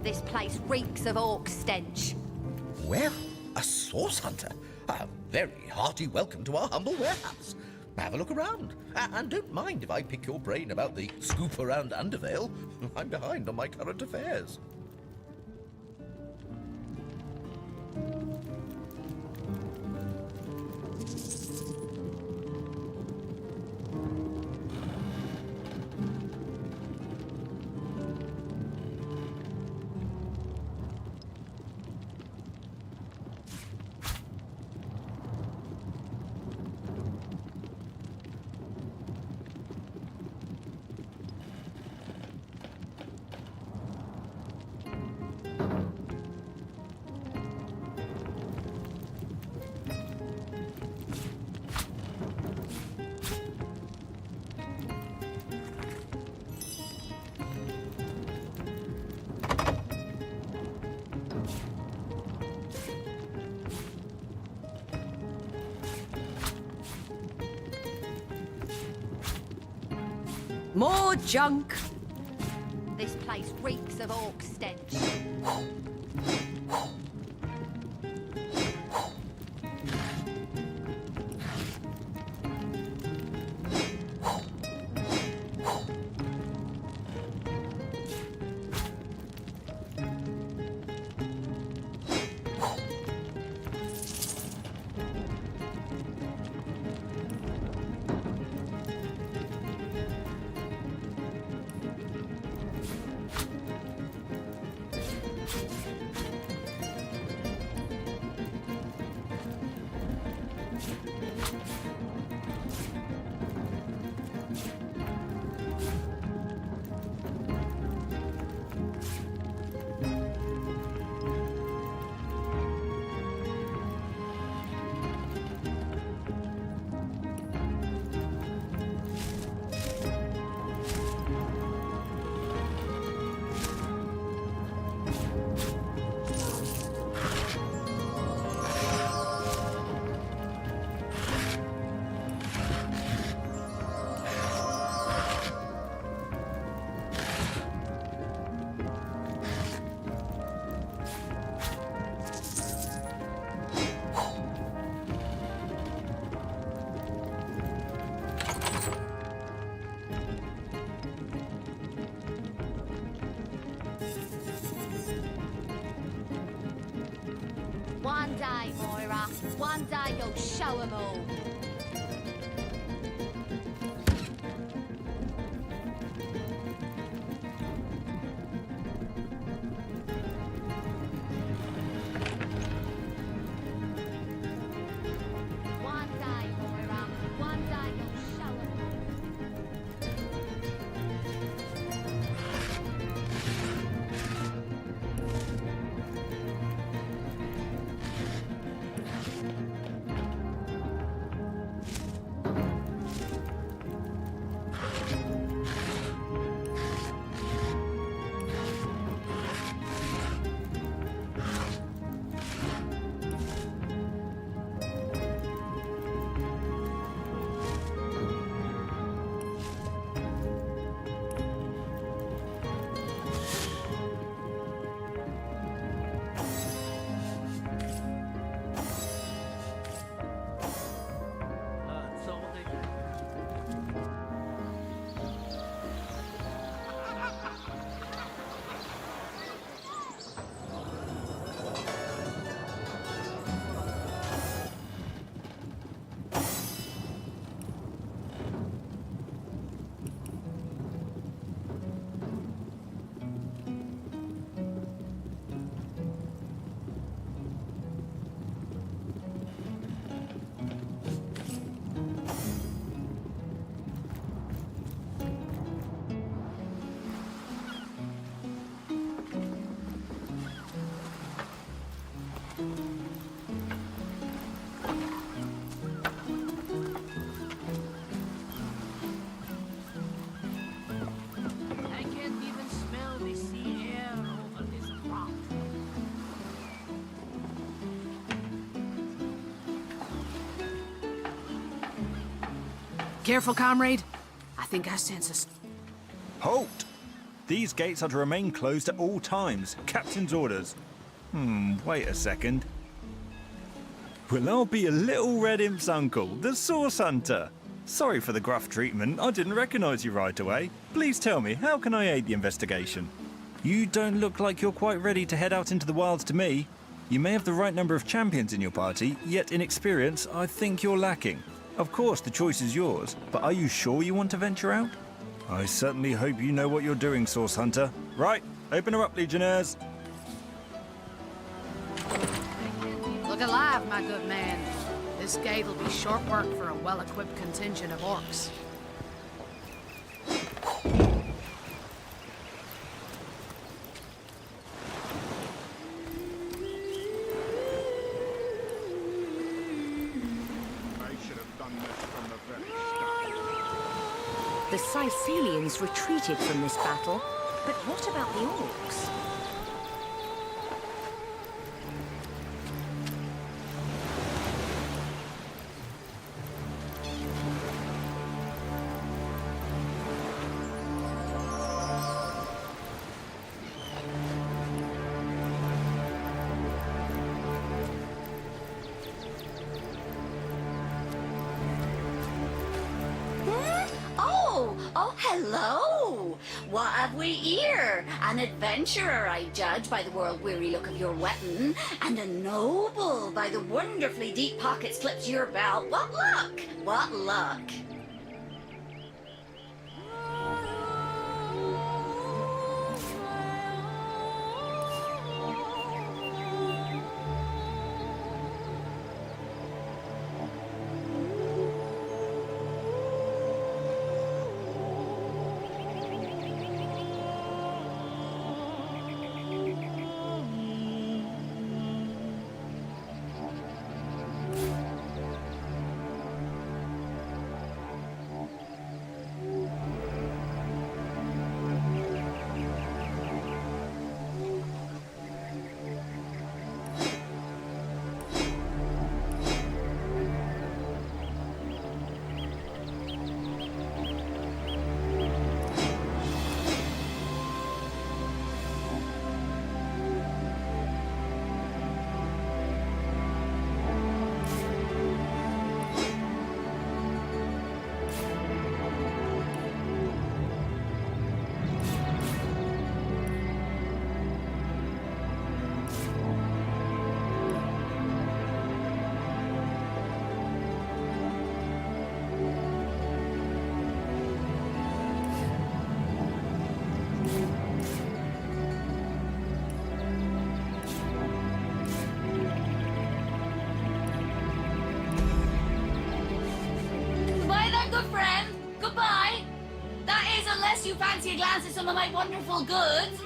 This place reeks of orc stench.
Well, a source hunter. A very hearty welcome to our humble warehouse. Have a look around. And don't mind if I pick your brain about the scoop around Undervale. I'm behind on my current affairs.
More junk.
This place reeks of orc stench.
One day you'll show 'em all. One day, Moira, one day you'll show 'em all.
I can't even smell the sea air over this crop.
Careful, comrade. I think I sense us.
Halt! These gates are to remain closed at all times. Captain's orders. Wait a second. Well, I'll be a little red imp's uncle, the Source Hunter. Sorry for the gruff treatment. I didn't recognize you right away. Please tell me, how can I aid the investigation? You don't look like you're quite ready to head out into the wilds to me. You may have the right number of champions in your party, yet in experience, I think you're lacking. Of course, the choice is yours, but are you sure you want to venture out? I certainly hope you know what you're doing, Source Hunter. Right, open her up, Legionnaires.
Look alive, my good man. This gate'll be short work for a well-equipped contingent of orcs.
The Sicilians retreated from this battle, but what about the orcs?
Oh, hello! What have we here? An adventurer, I judge, by the world-weary look of your weapon, and a noble by the wonderfully deep pockets clipped to your belt. What luck! What luck! good friend. Goodbye. That is, unless you fancy a glance at some of my wonderful goods.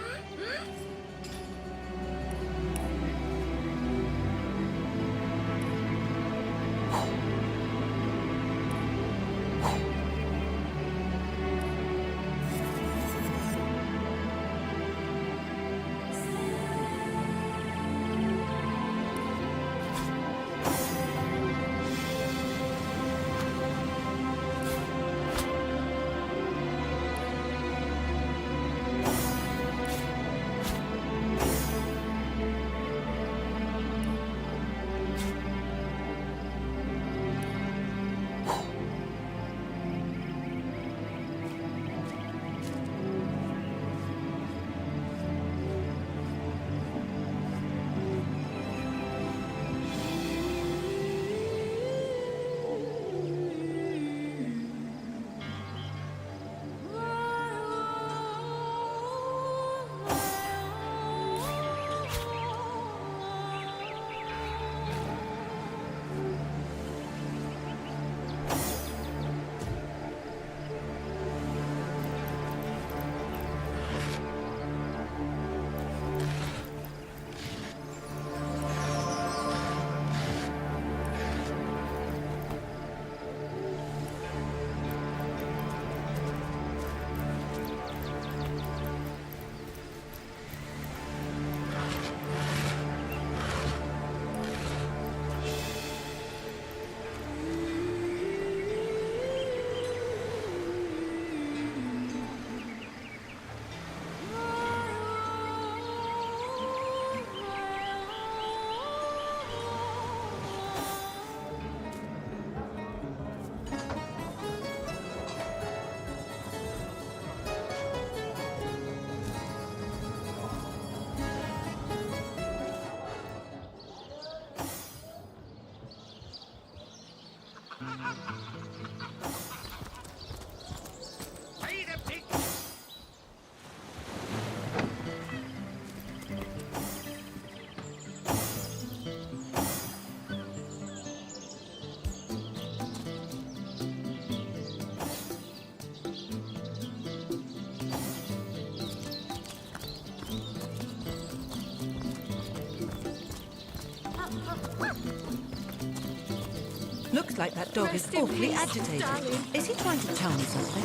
Looks like that dog is awfully agitated. Is he trying to tell me something?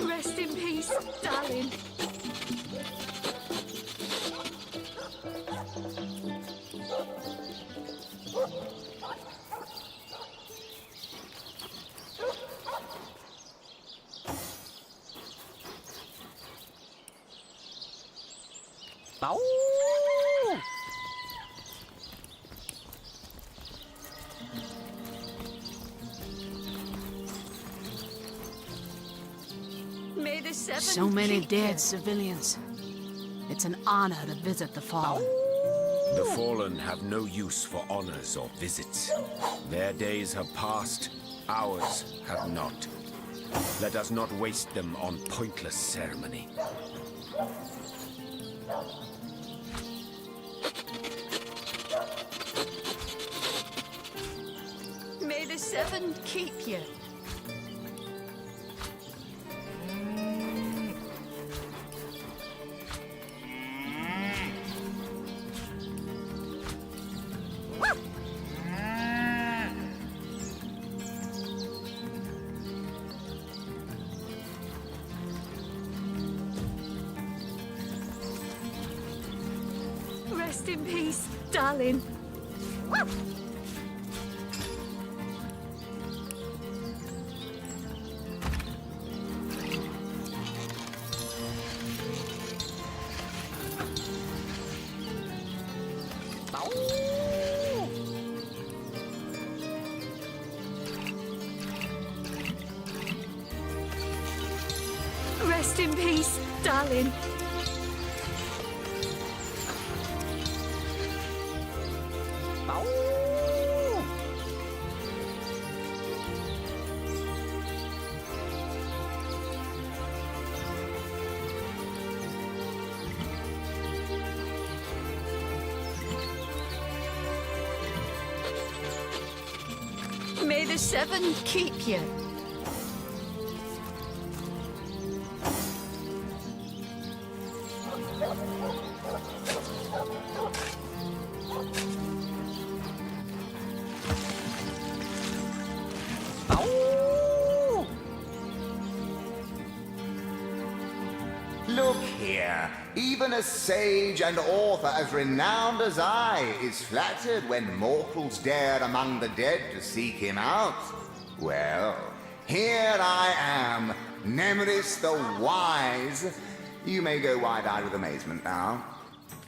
Rest in peace, darling. May the seven
So many
keep
dead
you.
civilians. It's an honor to visit the fallen.
The fallen have no use for honors or visits. Their days have passed, ours have not. Let us not waste them on pointless ceremony.
May the seven keep you. Rest in peace, darling. Rest in peace, darling. May the seven keep you.
Look here, even a sage and author as renowned as I is flattered when mortals dare among the dead to seek him out. Well, here I am, Nemeris the Wise. You may go wide-eyed with amazement now.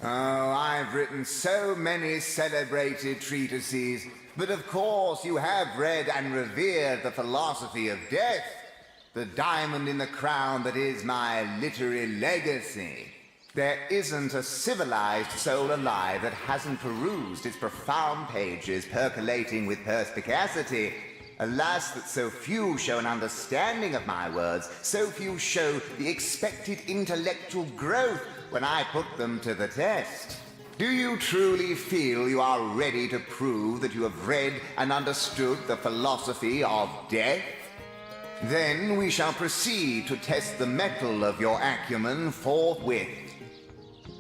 Oh, I've written so many celebrated treatises, but of course you have read and revered the philosophy of death. The diamond in the crown that is my literary legacy. There isn't a civilized soul alive that hasn't perused its profound pages percolating with perspicacity. Alas, that so few show an understanding of my words, so few show the expected intellectual growth when I put them to the test. Do you truly feel you are ready to prove that you have read and understood the philosophy of death? Then we shall proceed to test the mettle of your acumen forthwith.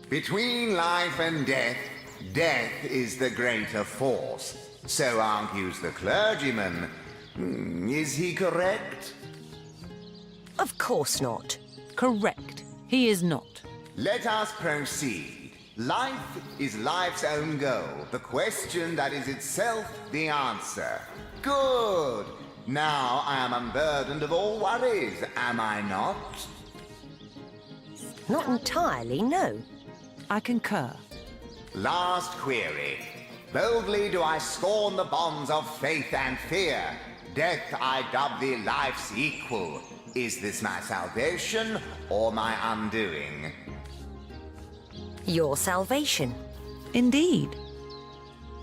Between life and death, death is the greater force. So argues the clergyman. Is he correct?
Of course not.
Correct. He is not.
Let us proceed. Life is life's own goal. The question that is itself the answer. Good. Now I am unburdened of all worries, am I not?
Not entirely, no.
I concur.
Last query. Boldly do I scorn the bonds of faith and fear. Death I dub thee life's equal. Is this my salvation or my undoing?
Your salvation.
Indeed.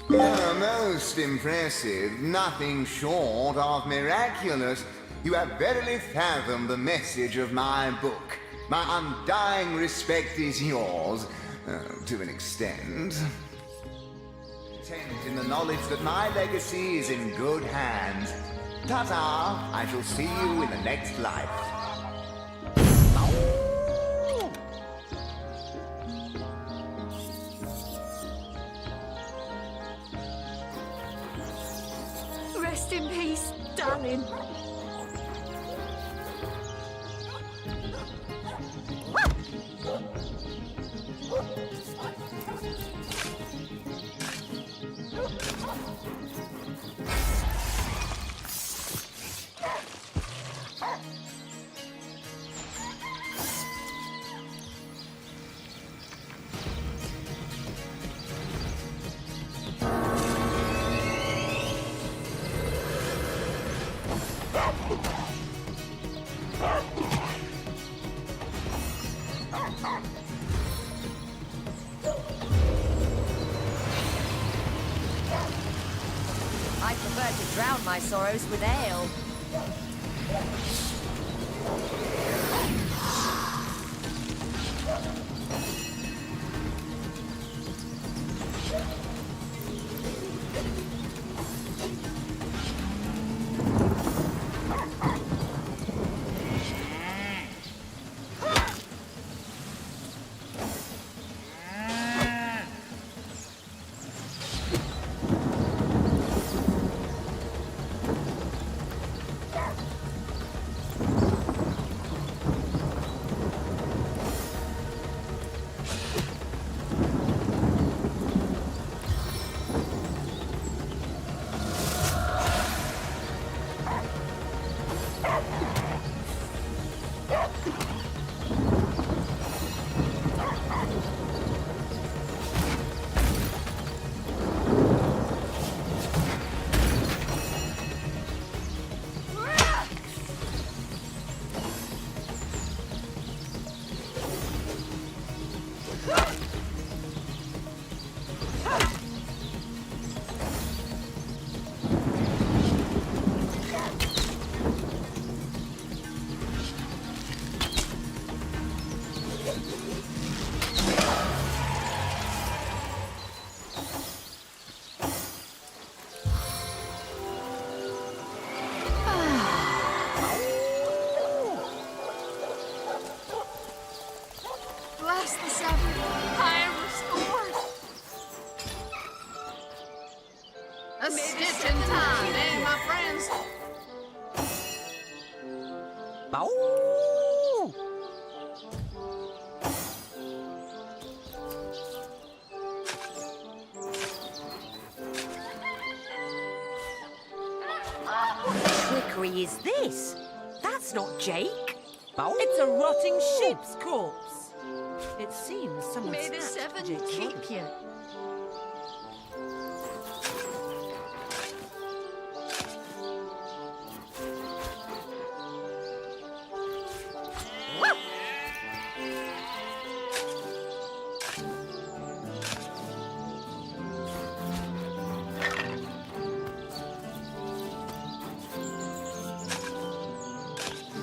Most impressive, nothing short of miraculous. You have verily fathomed the message of my book. My undying respect is yours, to an extent. Content in the knowledge that my legacy is in good hands. Ta-ta, I shall see you in the next life.
Rest in peace, darling.
I prefer to drown my sorrows with ale.
A stitch in time, eh, my friends?
Oh! What trickery is this? That's not Jake.
It's a rotting sheep's corpse. It seems someone
May the
snatched
seven
Jake's
keep
body.
you.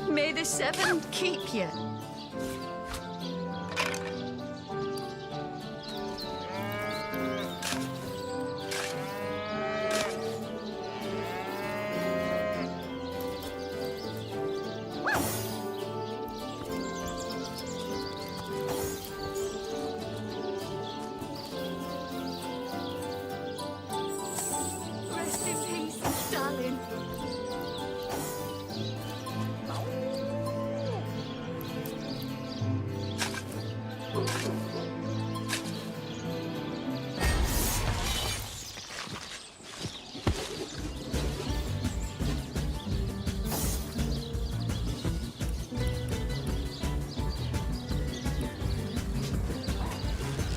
May the seven keep you. Rest in peace, darling.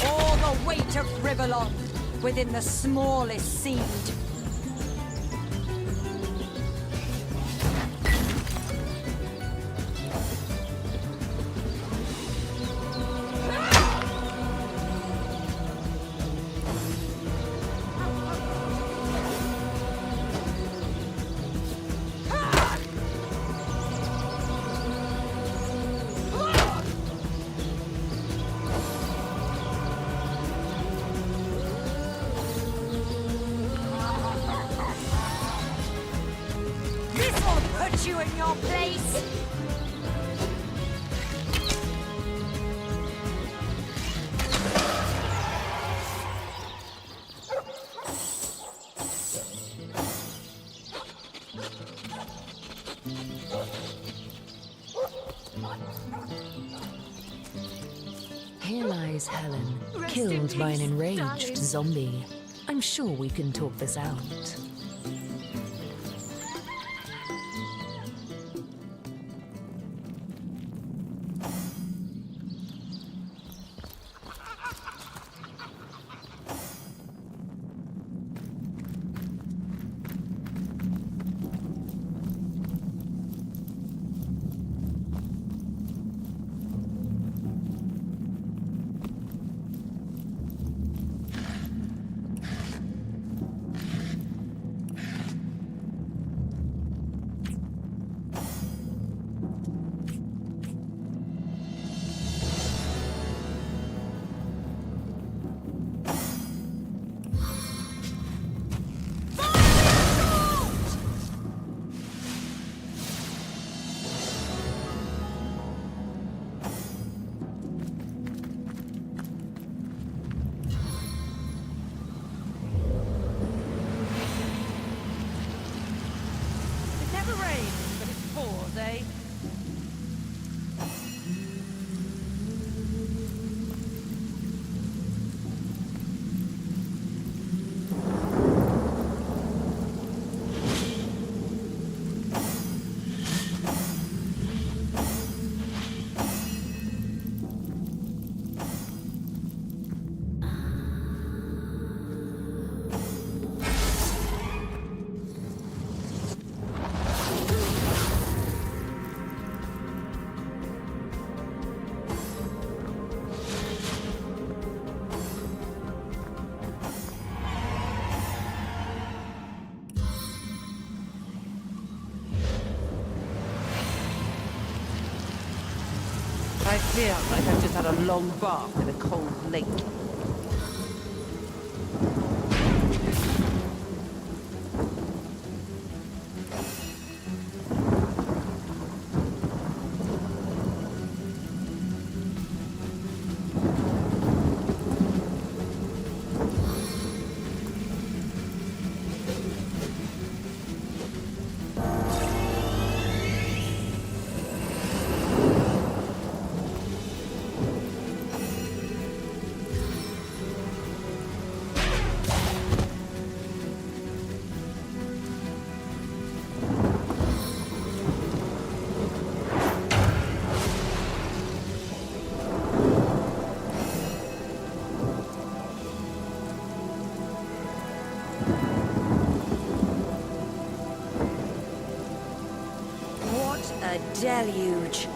All the weight of Riverlon within the smallest seed. This will put you in your place.
Here lies Helen,
Rest in
killed by an
peace,
enraged
darling.
zombie. I'm sure we can talk this out.
It never rains, but it pours, eh? I feel like I've just had a long bath in a cold lake.
What a deluge.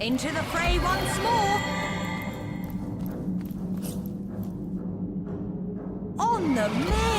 Into the fray once more! On the mend!